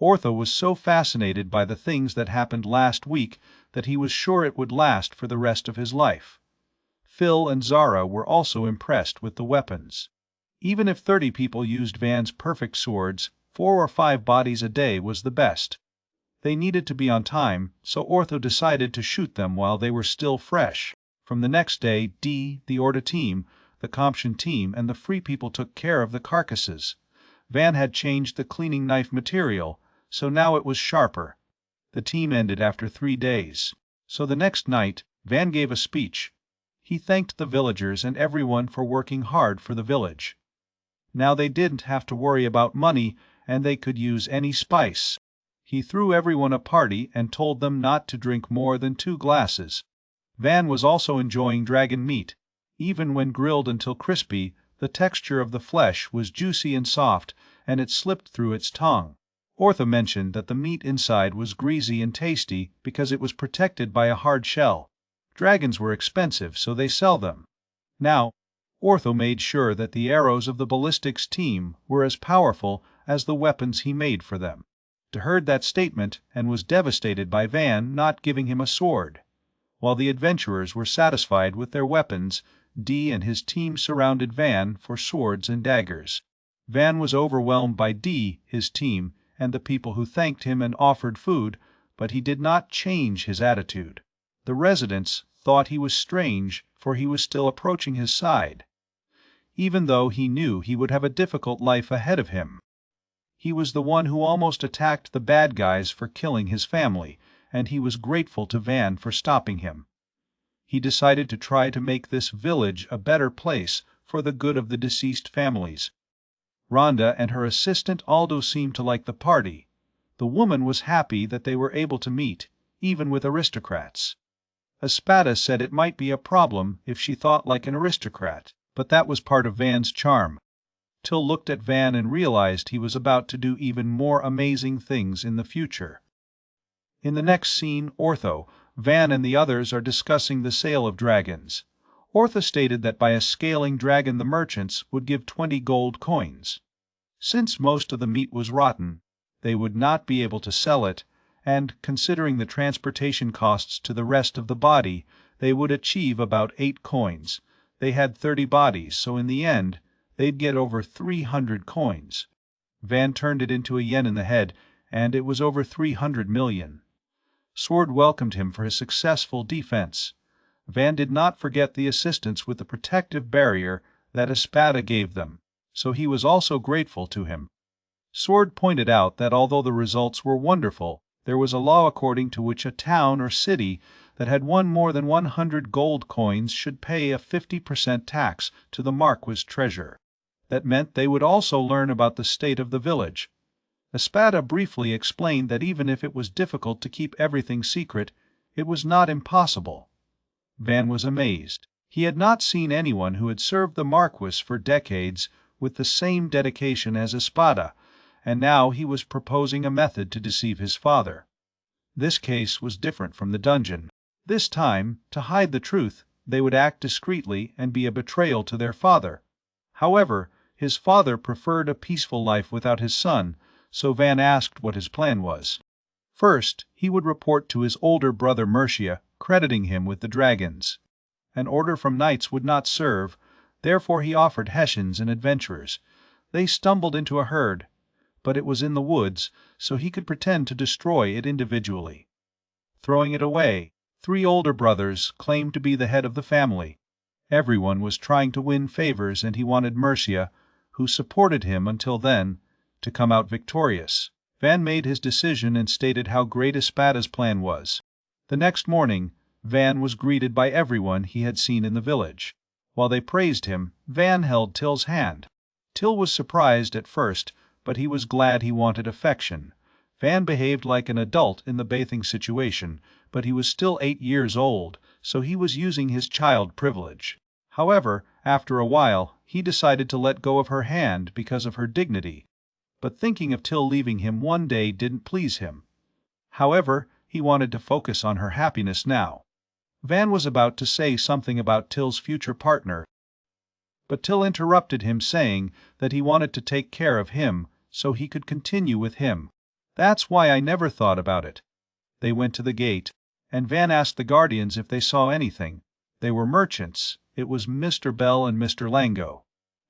S1: Ortho was so fascinated by the things that happened last week that he was sure it would last for the rest of his life. Phil and Zara were also impressed with the weapons. Even if 30 people used Van's perfect swords, 4 or 5 bodies a day was the best. They needed to be on time, so Ortho decided to shoot them while they were still fresh. From the next day, Dee, the Orta team, the Comption team and the Free People took care of the carcasses. Van had changed the cleaning knife material, so now it was sharper. The team ended after 3 days. So the next night, Van gave a speech. He thanked the villagers and everyone for working hard for the village. Now they didn't have to worry about money, and they could use any spice. He threw everyone a party and told them not to drink more than 2 glasses. Van was also enjoying dragon meat. Even when grilled until crispy, the texture of the flesh was juicy and soft, and it slipped through its tongue. Ortha mentioned that the meat inside was greasy and tasty because it was protected by a hard shell. Dragons were expensive, so they sell them. Now, Ortho made sure that the arrows of the ballistics team were as powerful as the weapons he made for them. He heard that statement and was devastated by Van not giving him a sword. While the adventurers were satisfied with their weapons, Dee and his team surrounded Van for swords and daggers. Van was overwhelmed by Dee, his team, and the people who thanked him and offered food, but he did not change his attitude. The residents thought he was strange, for he was still approaching his side, even though he knew he would have a difficult life ahead of him. He was the one who almost attacked the bad guys for killing his family, and he was grateful to Van for stopping him. He decided to try to make this village a better place for the good of the deceased families. Rhonda and her assistant Aldo seemed to like the party. The woman was happy that they were able to meet, even with aristocrats. Espada said it might be a problem if she thought like an aristocrat, but that was part of Van's charm. Till looked at Van and realized he was about to do even more amazing things in the future. In the next scene, Ortho, Van and the others are discussing the sale of dragons. Ortho stated that by a scaling dragon the merchants would give 20 gold coins. Since most of the meat was rotten, they would not be able to sell it, and considering the transportation costs to the rest of the body, they would achieve about 8 coins. They had 30 bodies, so in the end, they'd get over 300 coins. Van turned it into a yen in the head, and it was over 300 million. Sword welcomed him for his successful defense. Van did not forget the assistance with the protective barrier that Espada gave them, so he was also grateful to him. Sword pointed out that although the results were wonderful, there was a law according to which a town or city that had won more than 100 gold coins should pay a 50% tax to the Marquis' treasure. That meant they would also learn about the state of the village. Espada briefly explained that even if it was difficult to keep everything secret, it was not impossible. Van was amazed. He had not seen anyone who had served the Marquis for decades with the same dedication as Espada, and now he was proposing a method to deceive his father. This case was different from the dungeon. This time, to hide the truth, they would act discreetly and be a betrayal to their father. However, his father preferred a peaceful life without his son, so Van asked what his plan was. First, he would report to his older brother Mercia, crediting him with the dragons. An order from knights would not serve, therefore he offered Hessians and adventurers. They stumbled into a herd, but it was in the woods, so he could pretend to destroy it individually. Throwing it away, 3 older brothers claimed to be the head of the family. Everyone was trying to win favors, and he wanted Mercia, who supported him until then, to come out victorious. Van made his decision and stated how great Espada's plan was. The next morning, Van was greeted by everyone he had seen in the village. While they praised him, Van held Till's hand. Till was surprised at first, but he was glad he wanted affection. Van behaved like an adult in the bathing situation, but he was still 8 years old, so he was using his child privilege. However, after a while, he decided to let go of her hand because of her dignity. But thinking of Till leaving him one day didn't please him. However, he wanted to focus on her happiness now. Van was about to say something about Till's future partner, but Till interrupted him, saying that he wanted to take care of him so he could continue with him. That's why I never thought about it. They went to the gate, and Van asked the guardians if they saw anything. They were merchants. It was Mr. Bell and Mr. Lango.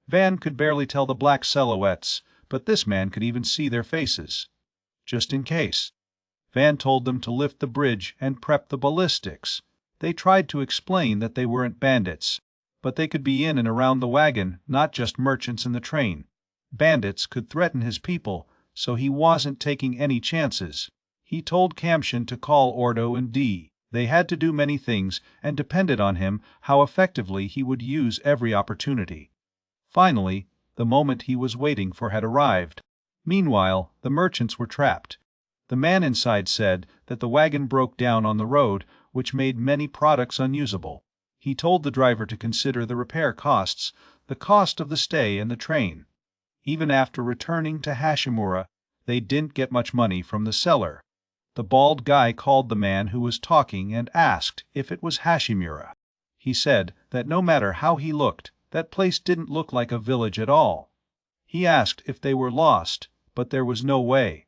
S1: Van could barely tell the black silhouettes, but this man could even see their faces. Just in case. Van told them to lift the bridge and prep the ballistics. They tried to explain that they weren't bandits, but they could be in and around the wagon, not just merchants in the train. Bandits could threaten his people, so he wasn't taking any chances. He told Kamshin to call Ordo and Dee. They had to do many things and depended on him how effectively he would use every opportunity. Finally, the moment he was waiting for had arrived. Meanwhile, the merchants were trapped. The man inside said that the wagon broke down on the road, which made many products unusable. He told the driver to consider the repair costs, the cost of the stay and the train. Even after returning to Hashimura, they didn't get much money from the seller. The bald guy called the man who was talking and asked if it was Hashimura. He said that no matter how he looked, that place didn't look like a village at all. He asked if they were lost, but there was no way.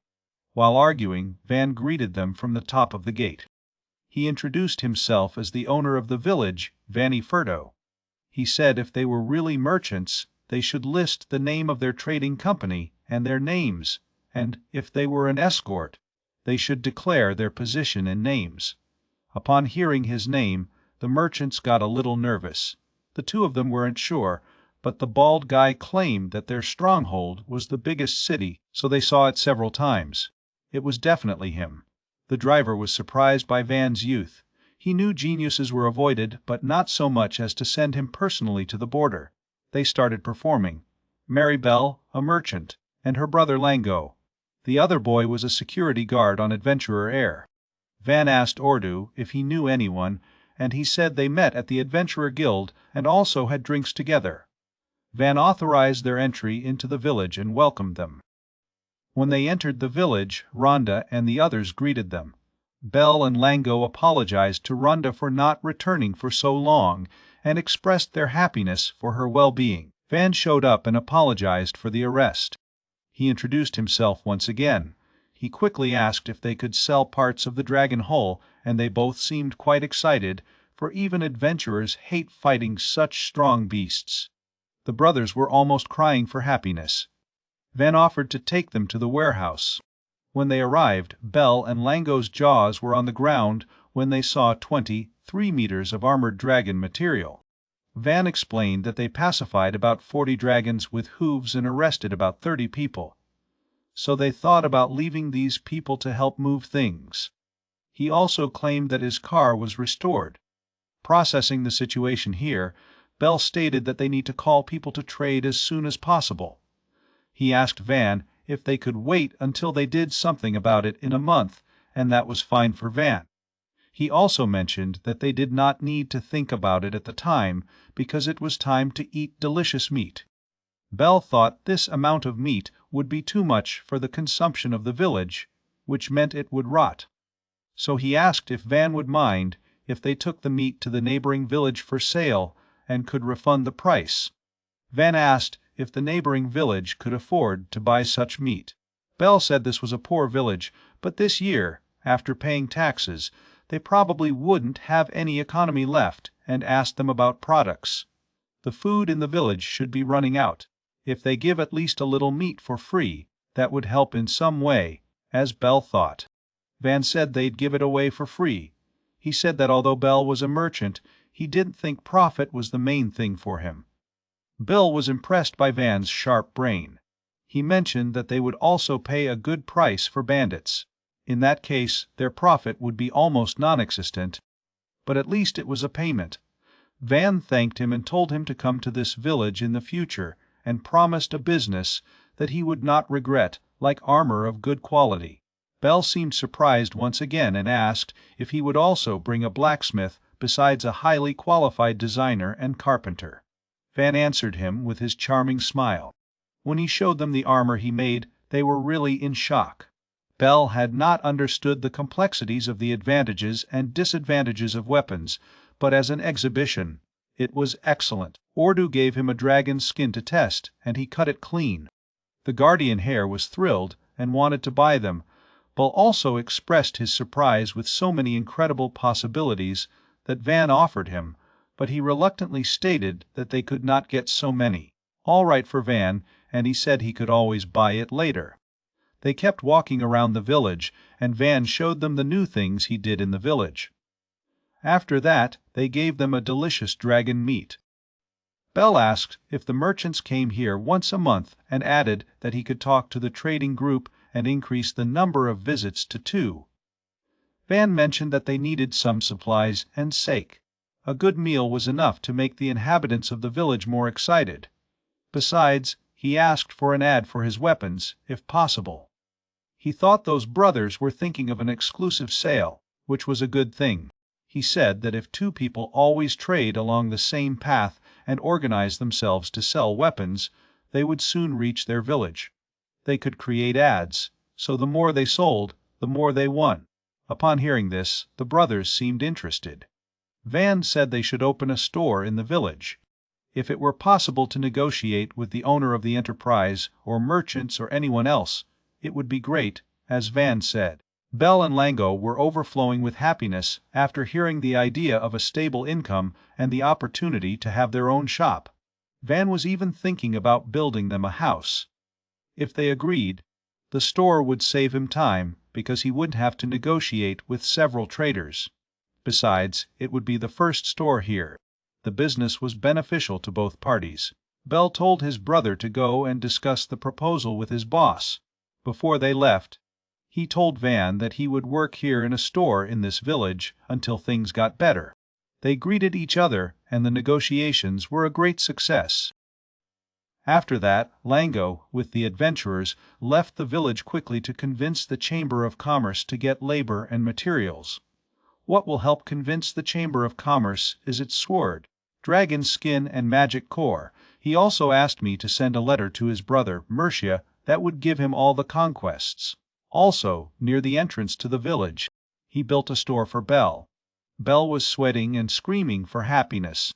S1: While arguing, Van greeted them from the top of the gate. He introduced himself as the owner of the village, Vaniferdo. He said if they were really merchants, they should list the name of their trading company and their names, and if they were an escort, they should declare their position and names. Upon hearing his name, the merchants got a little nervous. The two of them weren't sure, but the bald guy claimed that their stronghold was the biggest city, so they saw it several times. It was definitely him. The driver was surprised by Van's youth. He knew geniuses were avoided, but not so much as to send him personally to the border. They started performing. Maribel, a merchant, and her brother Lango. The other boy was a security guard on Adventurer Air. Van asked Ordu if he knew anyone, and he said they met at the Adventurer Guild and also had drinks together. Van authorized their entry into the village and welcomed them. When they entered the village, Rhonda and the others greeted them. Bell and Lango apologized to Rhonda for not returning for so long and expressed their happiness for her well-being. Van showed up and apologized for the arrest. He introduced himself once again. He quickly asked if they could sell parts of the dragon hull, and they both seemed quite excited, for even adventurers hate fighting such strong beasts. The brothers were almost crying for happiness. Van offered to take them to the warehouse. When they arrived, Bell and Lango's jaws were on the ground when they saw 23 meters of armored dragon material. Van explained that they pacified about 40 dragons with hooves and arrested about 30 people. So they thought about leaving these people to help move things. He also claimed that his car was restored. Processing the situation here, Bell stated that they need to call people to trade as soon as possible. He asked Van if they could wait until they did something about it in a month, and that was fine for Van. He also mentioned that they did not need to think about it at the time because it was time to eat delicious meat. Bell thought this amount of meat would be too much for the consumption of the village, which meant it would rot. So he asked if Van would mind if they took the meat to the neighboring village for sale and could refund the price. Van asked if the neighboring village could afford to buy such meat. Bell said this was a poor village, but this year, after paying taxes, they probably wouldn't have any economy left, and asked them about products. The food in the village should be running out. If they give at least a little meat for free, that would help in some way, as Bell thought. Van said they'd give it away for free. He said that although Bell was a merchant, he didn't think profit was the main thing for him. Bill was impressed by Van's sharp brain. He mentioned that they would also pay a good price for bandits. In that case, their profit would be almost non-existent, but at least it was a payment. Van thanked him and told him to come to this village in the future and promised a business that he would not regret, like armor of good quality. Bell seemed surprised once again and asked if he would also bring a blacksmith besides a highly qualified designer and carpenter. Van answered him with his charming smile. When he showed them the armor he made, they were really in shock. Bell had not understood the complexities of the advantages and disadvantages of weapons, but as an exhibition, it was excellent. Ordu gave him a dragon's skin to test, and he cut it clean. The guardian hare was thrilled and wanted to buy them, but also expressed his surprise with so many incredible possibilities that Van offered him, but he reluctantly stated that they could not get so many. All right for Van, and he said he could always buy it later. They kept walking around the village, and Van showed them the new things he did in the village. After that, they gave them a delicious dragon meat. Bell asked if the merchants came here once a month and added that he could talk to the trading group and increase the number of visits to 2. Van mentioned that they needed some supplies and sake. A good meal was enough to make the inhabitants of the village more excited. Besides, he asked for an ad for his weapons, if possible. He thought those brothers were thinking of an exclusive sale, which was a good thing. He said that if 2 people always trade along the same path and organize themselves to sell weapons, they would soon reach their village. They could create ads, so the more they sold, the more they won. Upon hearing this, the brothers seemed interested. Van said they should open a store in the village. If it were possible to negotiate with the owner of the enterprise, or merchants or anyone else, it would be great, as Van said. Bell and Lango were overflowing with happiness after hearing the idea of a stable income and the opportunity to have their own shop. Van was even thinking about building them a house. If they agreed, the store would save him time because he wouldn't have to negotiate with several traders. Besides, it would be the first store here. The business was beneficial to both parties. Bell told his brother to go and discuss the proposal with his boss. Before they left, he told Van that he would work here in a store in this village until things got better. They greeted each other, and the negotiations were a great success. After that, Lango, with the adventurers, left the village quickly to convince the Chamber of Commerce to get labor and materials. What will help convince the Chamber of Commerce is its sword, dragon skin and magic core. He also asked me to send a letter to his brother, Mercia, that would give him all the conquests. Also, near the entrance to the village, he built a store for Bell. Bell was sweating and screaming for happiness.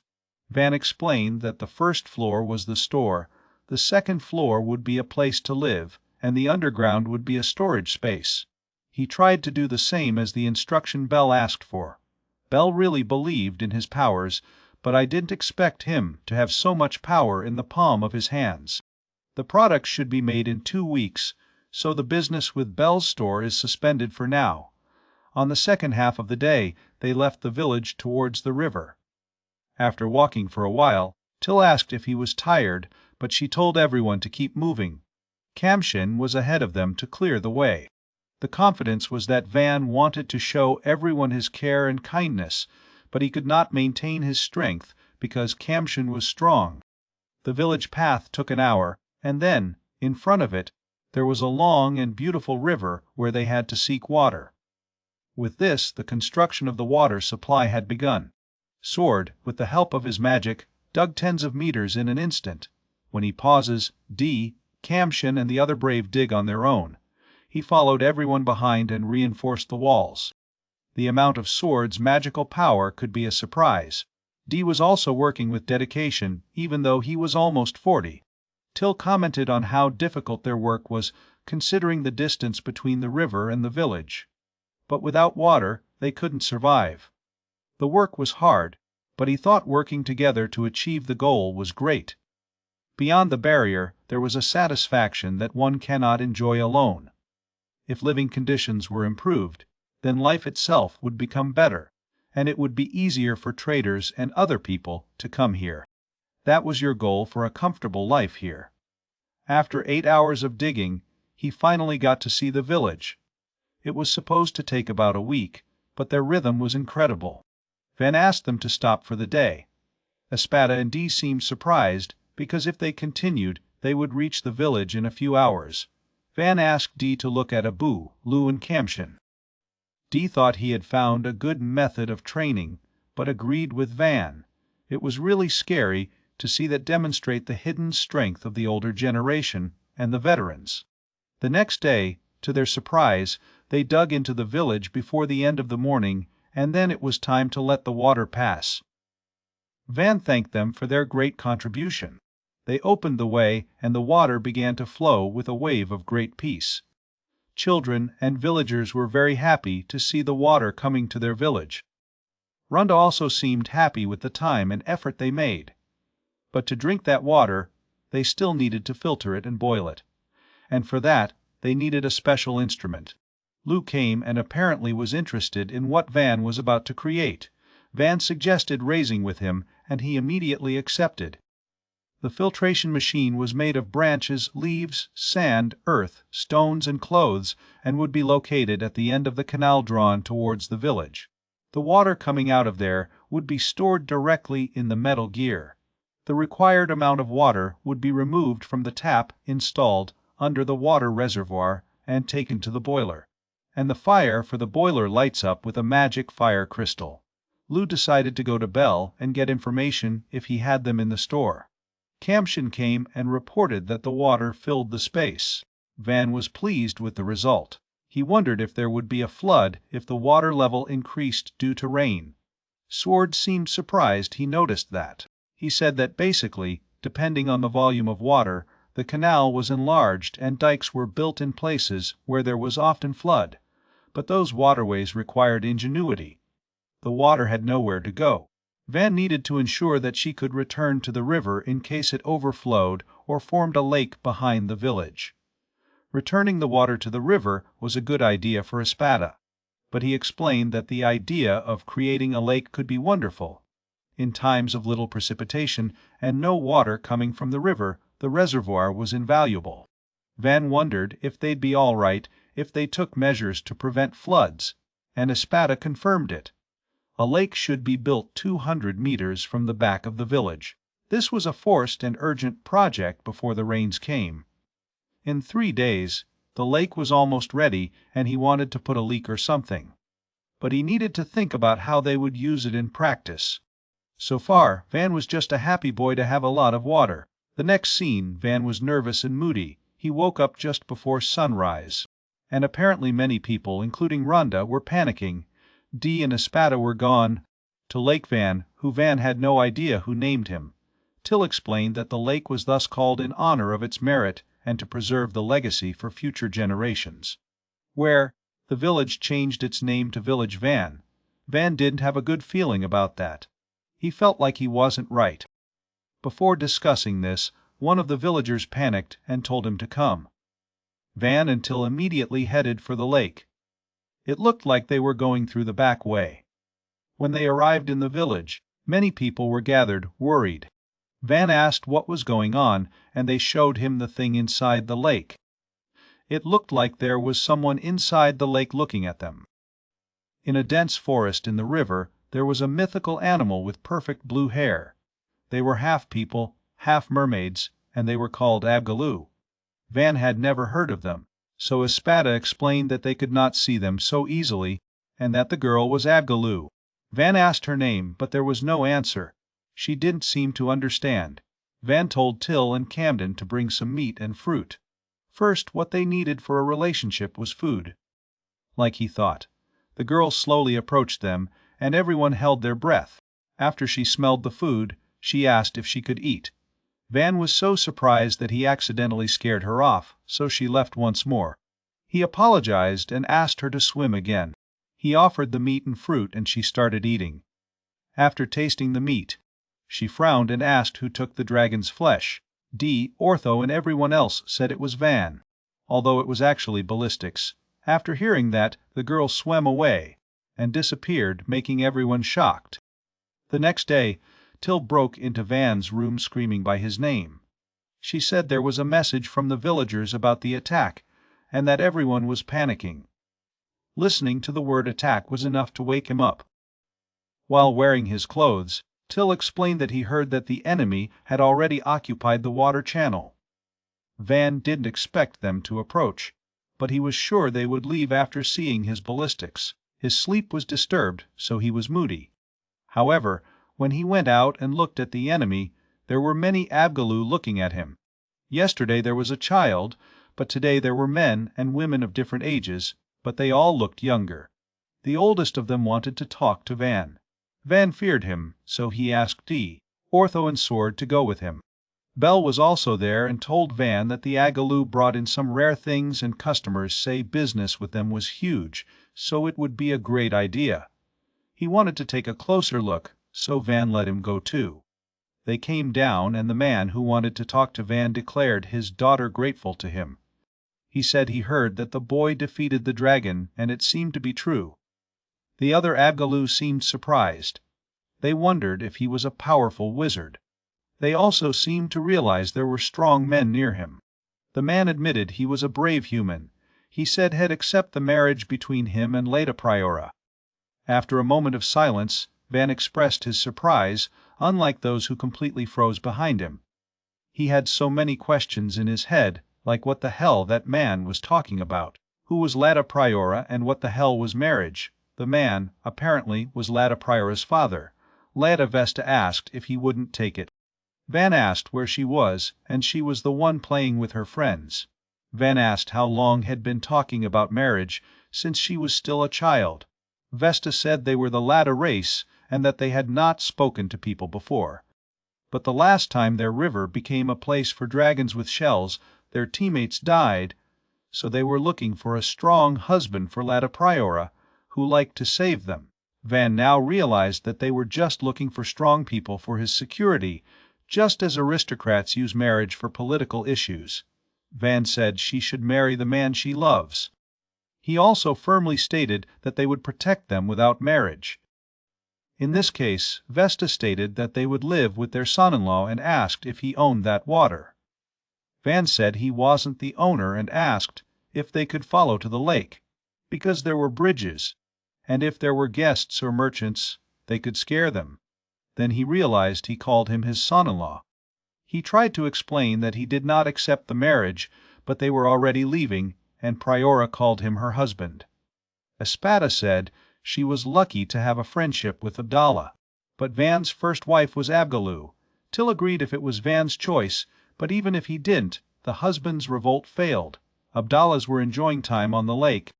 S1: Van explained that the first floor was the store, the second floor would be a place to live, and the underground would be a storage space. He tried to do the same as the instruction Bell asked for. Bell really believed in his powers, but I didn't expect him to have so much power in the palm of his hands. The products should be made in 2 weeks, so the business with Bell's store is suspended for now. On the second half of the day, they left the village towards the river. After walking for a while, Till asked if he was tired, but she told everyone to keep moving. Kamshin was ahead of them to clear the way. The confidence was that Van wanted to show everyone his care and kindness, but he could not maintain his strength because Kamshin was strong. The village path took an hour, and then, in front of it, there was a long and beautiful river where they had to seek water. With this, the construction of the water supply had begun. Sword, with the help of his magic, dug tens of meters in an instant. When he pauses, Kamshin and the other brave dig on their own. He followed everyone behind and reinforced the walls. The amount of Sword's magical power could be a surprise. Was also working with dedication, even though he was almost 40. Till commented on how difficult their work was, considering the distance between the river and the village. But without water, they couldn't survive. The work was hard, but he thought working together to achieve the goal was great. Beyond the barrier, there was a satisfaction that one cannot enjoy alone. If living conditions were improved, then life itself would become better, and it would be easier for traders and other people to come here. That was your goal for a comfortable life here. After 8 hours of digging, he finally got to see the village. It was supposed to take about a week, but their rhythm was incredible. Van asked them to stop for the day. Espada and Dee seemed surprised, because if they continued, they would reach the village in a few hours. Van asked Dee to look at Abu, Lu and Kamshin. Dee thought he had found a good method of training, but agreed with Van. It was really scary to see that demonstrate the hidden strength of the older generation and the veterans. The next day, to their surprise, they dug into the village before the end of the morning, and then it was time to let the water pass. Van thanked them for their great contribution. They opened the way, and the water began to flow with a wave of great peace. Children and villagers were very happy to see the water coming to their village. Runda also seemed happy with the time and effort they made. But to drink that water, they still needed to filter it and boil it. And for that, they needed a special instrument. Lu came and apparently was interested in what Van was about to create. Van suggested raising with him, and he immediately accepted. The filtration machine was made of branches, leaves, sand, earth, stones, and clothes, and would be located at the end of the canal drawn towards the village. The water coming out of there would be stored directly in the metal gear. The required amount of water would be removed from the tap installed under the water reservoir and taken to the boiler, and the fire for the boiler lights up with a magic fire crystal. Lou decided to go to Bell and get information if he had them in the store. Kamshin came and reported that the water filled the space. Van was pleased with the result. He wondered if there would be a flood if the water level increased due to rain. Sword seemed surprised he noticed that. He said that basically, depending on the volume of water, the canal was enlarged and dikes were built in places where there was often flood, but those waterways required ingenuity. The water had nowhere to go. Van needed to ensure that she could return to the river in case it overflowed or formed a lake behind the village. Returning the water to the river was a good idea for Espada, but he explained that the idea of creating a lake could be wonderful. In times of little precipitation and no water coming from the river, the reservoir was invaluable. Van wondered if they'd be all right if they took measures to prevent floods, and Espada confirmed it. A lake should be built 200 meters from the back of the village. This was a forced and urgent project before the rains came. In 3 days, the lake was almost ready and he wanted to put a leak or something. But he needed to think about how they would use it in practice. So far, Van was just a happy boy to have a lot of water. The next scene, Van was nervous and moody. He woke up just before sunrise. And apparently many people, including Rhonda, were panicking. Dee and Espada were gone. To Lake Van, who Van had no idea who named him. Till explained that the lake was thus called in honor of its merit and to preserve the legacy for future generations. Where the village changed its name to Village Van. Van didn't have a good feeling about that. He felt like he wasn't right. Before discussing this, one of the villagers panicked and told him to come. Van and Till immediately headed for the lake. It looked like they were going through the back way. When they arrived in the village, many people were gathered, worried. Van asked what was going on, and they showed him the thing inside the lake. It looked like there was someone inside the lake looking at them. In a dense forest in the river, there was a mythical animal with perfect blue hair. They were half people, half mermaids, and they were called Abgaloo. Van had never heard of them, so Espada explained that they could not see them so easily, and that the girl was Abgaloo. Van asked her name, but there was no answer. She didn't seem to understand. Van told Till and Camden to bring some meat and fruit. First, what they needed for a relationship was food. Like he thought. The girl slowly approached them, and everyone held their breath. After she smelled the food, she asked if she could eat. Van was so surprised that he accidentally scared her off, so she left once more. He apologized and asked her to swim again. He offered the meat and fruit and she started eating. After tasting the meat, she frowned and asked who took the dragon's flesh. Dee, Ortho, and everyone else said it was Van, although it was actually Ballistics. After hearing that, the girl swam away and disappeared, making everyone shocked. The next day, Till broke into Van's room screaming by his name. She said there was a message from the villagers about the attack, and that everyone was panicking. Listening to the word attack was enough to wake him up. While wearing his clothes, Till explained that he heard that the enemy had already occupied the water channel. Van didn't expect them to approach, but he was sure they would leave after seeing his ballistics. His sleep was disturbed, so he was moody. However, when he went out and looked at the enemy, there were many Abgaloo looking at him. Yesterday there was a child, but today there were men and women of different ages, but they all looked younger. The oldest of them wanted to talk to Van. Van feared him, so he asked Dee, Ortho and Sword to go with him. Bell was also there and told Van that the Abgaloo brought in some rare things and customers say business with them was huge, so it would be a great idea. He wanted to take a closer look, so Van let him go too. They came down and the man who wanted to talk to Van declared his daughter grateful to him. He said he heard that the boy defeated the dragon and it seemed to be true. The other Abgaloo seemed surprised. They wondered if he was a powerful wizard. They also seemed to realize there were strong men near him. The man admitted he was a brave human. He said he'd accept the marriage between him and Leda Priora. After a moment of silence, Van expressed his surprise, unlike those who completely froze behind him. He had so many questions in his head, like what the hell that man was talking about. Who was Leda Priora and what the hell was marriage? The man, apparently, was Leda Priora's father. Leda Vesta asked if he wouldn't take it. Van asked where she was, and she was the one playing with her friends. Van asked how long had been talking about marriage, since she was still a child. Vesta said they were the Lada race, and that they had not spoken to people before. But the last time their river became a place for dragons with shells, their teammates died, so they were looking for a strong husband for Lada Priora, who liked to save them. Van now realized that they were just looking for strong people for his security, just as aristocrats use marriage for political issues. Van said she should marry the man she loves. He also firmly stated that they would protect them without marriage. In this case, Vesta stated that they would live with their son-in-law and asked if he owned that water. Van said he wasn't the owner and asked if they could follow to the lake, because there were bridges, and if there were guests or merchants, they could scare them. Then he realized he called him his son-in-law. He tried to explain that he did not accept the marriage, but they were already leaving, and Priora called him her husband. Espada said she was lucky to have a friendship with Abdallah, but Van's first wife was Abgaloo. Till agreed if it was Van's choice, but even if he didn't, the husband's revolt failed. Abdallah's were enjoying time on the lake,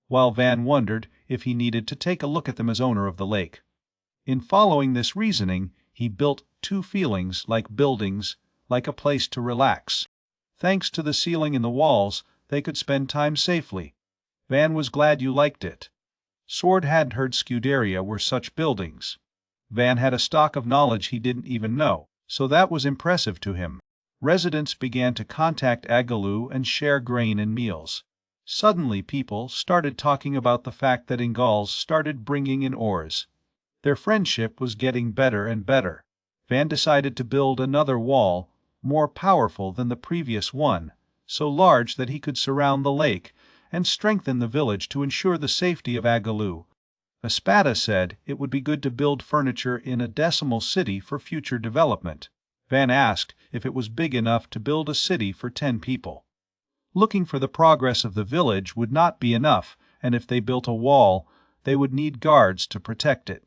S1: while Van wondered if he needed to take a look at them as owner of the lake. In following this reasoning, he built two feelings like buildings, like a place to relax. Thanks to the ceiling and the walls, they could spend time safely. Van was glad you liked it. Sword hadn't heard Scuderia were such buildings. Van had a stock of knowledge he didn't even know, so that was impressive to him. Residents began to contact Agaloo and share grain and meals. Suddenly people started talking about the fact that Ingals started bringing in ores. Their friendship was getting better and better. Van decided to build another wall, more powerful than the previous one, so large that he could surround the lake, and strengthen the village to ensure the safety of Agaloo. Espada said it would be good to build furniture in a decimal city for future development. Van asked if it was big enough to build a city for 10 people. Looking for the progress of the village would not be enough, and if they built a wall, they would need guards to protect it.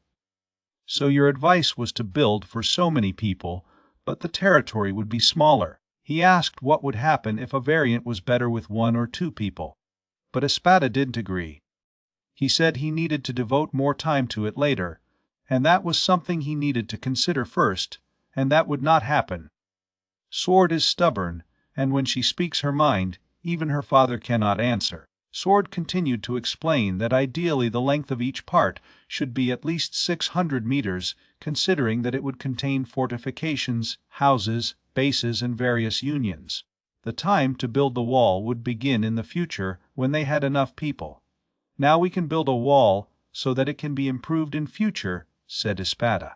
S1: So your advice was to build for so many people, but the territory would be smaller. He asked what would happen if a variant was better with 1 or 2 people. But Espada didn't agree. He said he needed to devote more time to it later, and that was something he needed to consider first, and that would not happen. Sword is stubborn, and when she speaks her mind, even her father cannot answer. Sword continued to explain that ideally the length of each part should be at least 600 meters, considering that it would contain fortifications, houses, bases, and various unions. The time to build the wall would begin in the future when they had enough people. Now we can build a wall so that it can be improved in future, said Espada.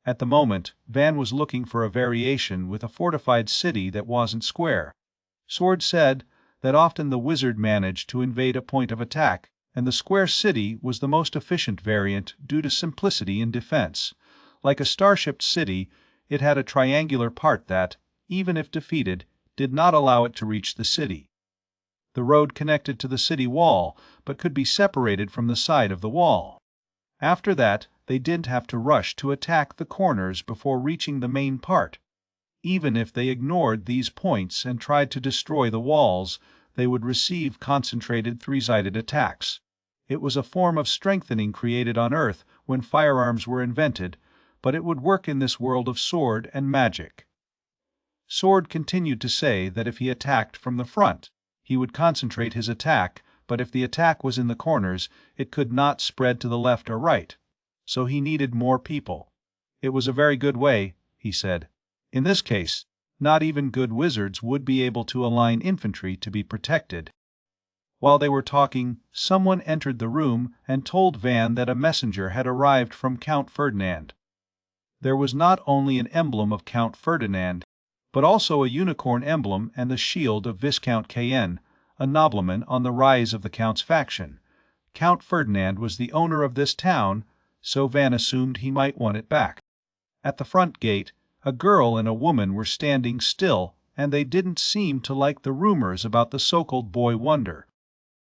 S1: At the moment, Van was looking for a variation with a fortified city that wasn't square. Sword said that often the wizard managed to invade a point of attack, and the square city was the most efficient variant due to simplicity in defense. Like a star-shaped city, it had a triangular part that, even if defeated, did not allow it to reach the city. The road connected to the city wall, but could be separated from the side of the wall. After that, they didn't have to rush to attack the corners before reaching the main part. Even if they ignored these points and tried to destroy the walls, they would receive concentrated 3-sided attacks. It was a form of strengthening created on Earth when firearms were invented, but it would work in this world of sword and magic. Sword continued to say that if he attacked from the front, he would concentrate his attack, but if the attack was in the corners, it could not spread to the left or right. So he needed more people. It was a very good way, he said. In this case, not even good wizards would be able to align infantry to be protected. While they were talking, someone entered the room and told Van that a messenger had arrived from Count Ferdinand. There was not only an emblem of Count Ferdinand, but also a unicorn emblem and the shield of Viscount Cayenne, a nobleman on the rise of the Count's faction. Count Ferdinand was the owner of this town, so Van assumed he might want it back. At the front gate, a girl and a woman were standing still, and they didn't seem to like the rumors about the so-called boy wonder,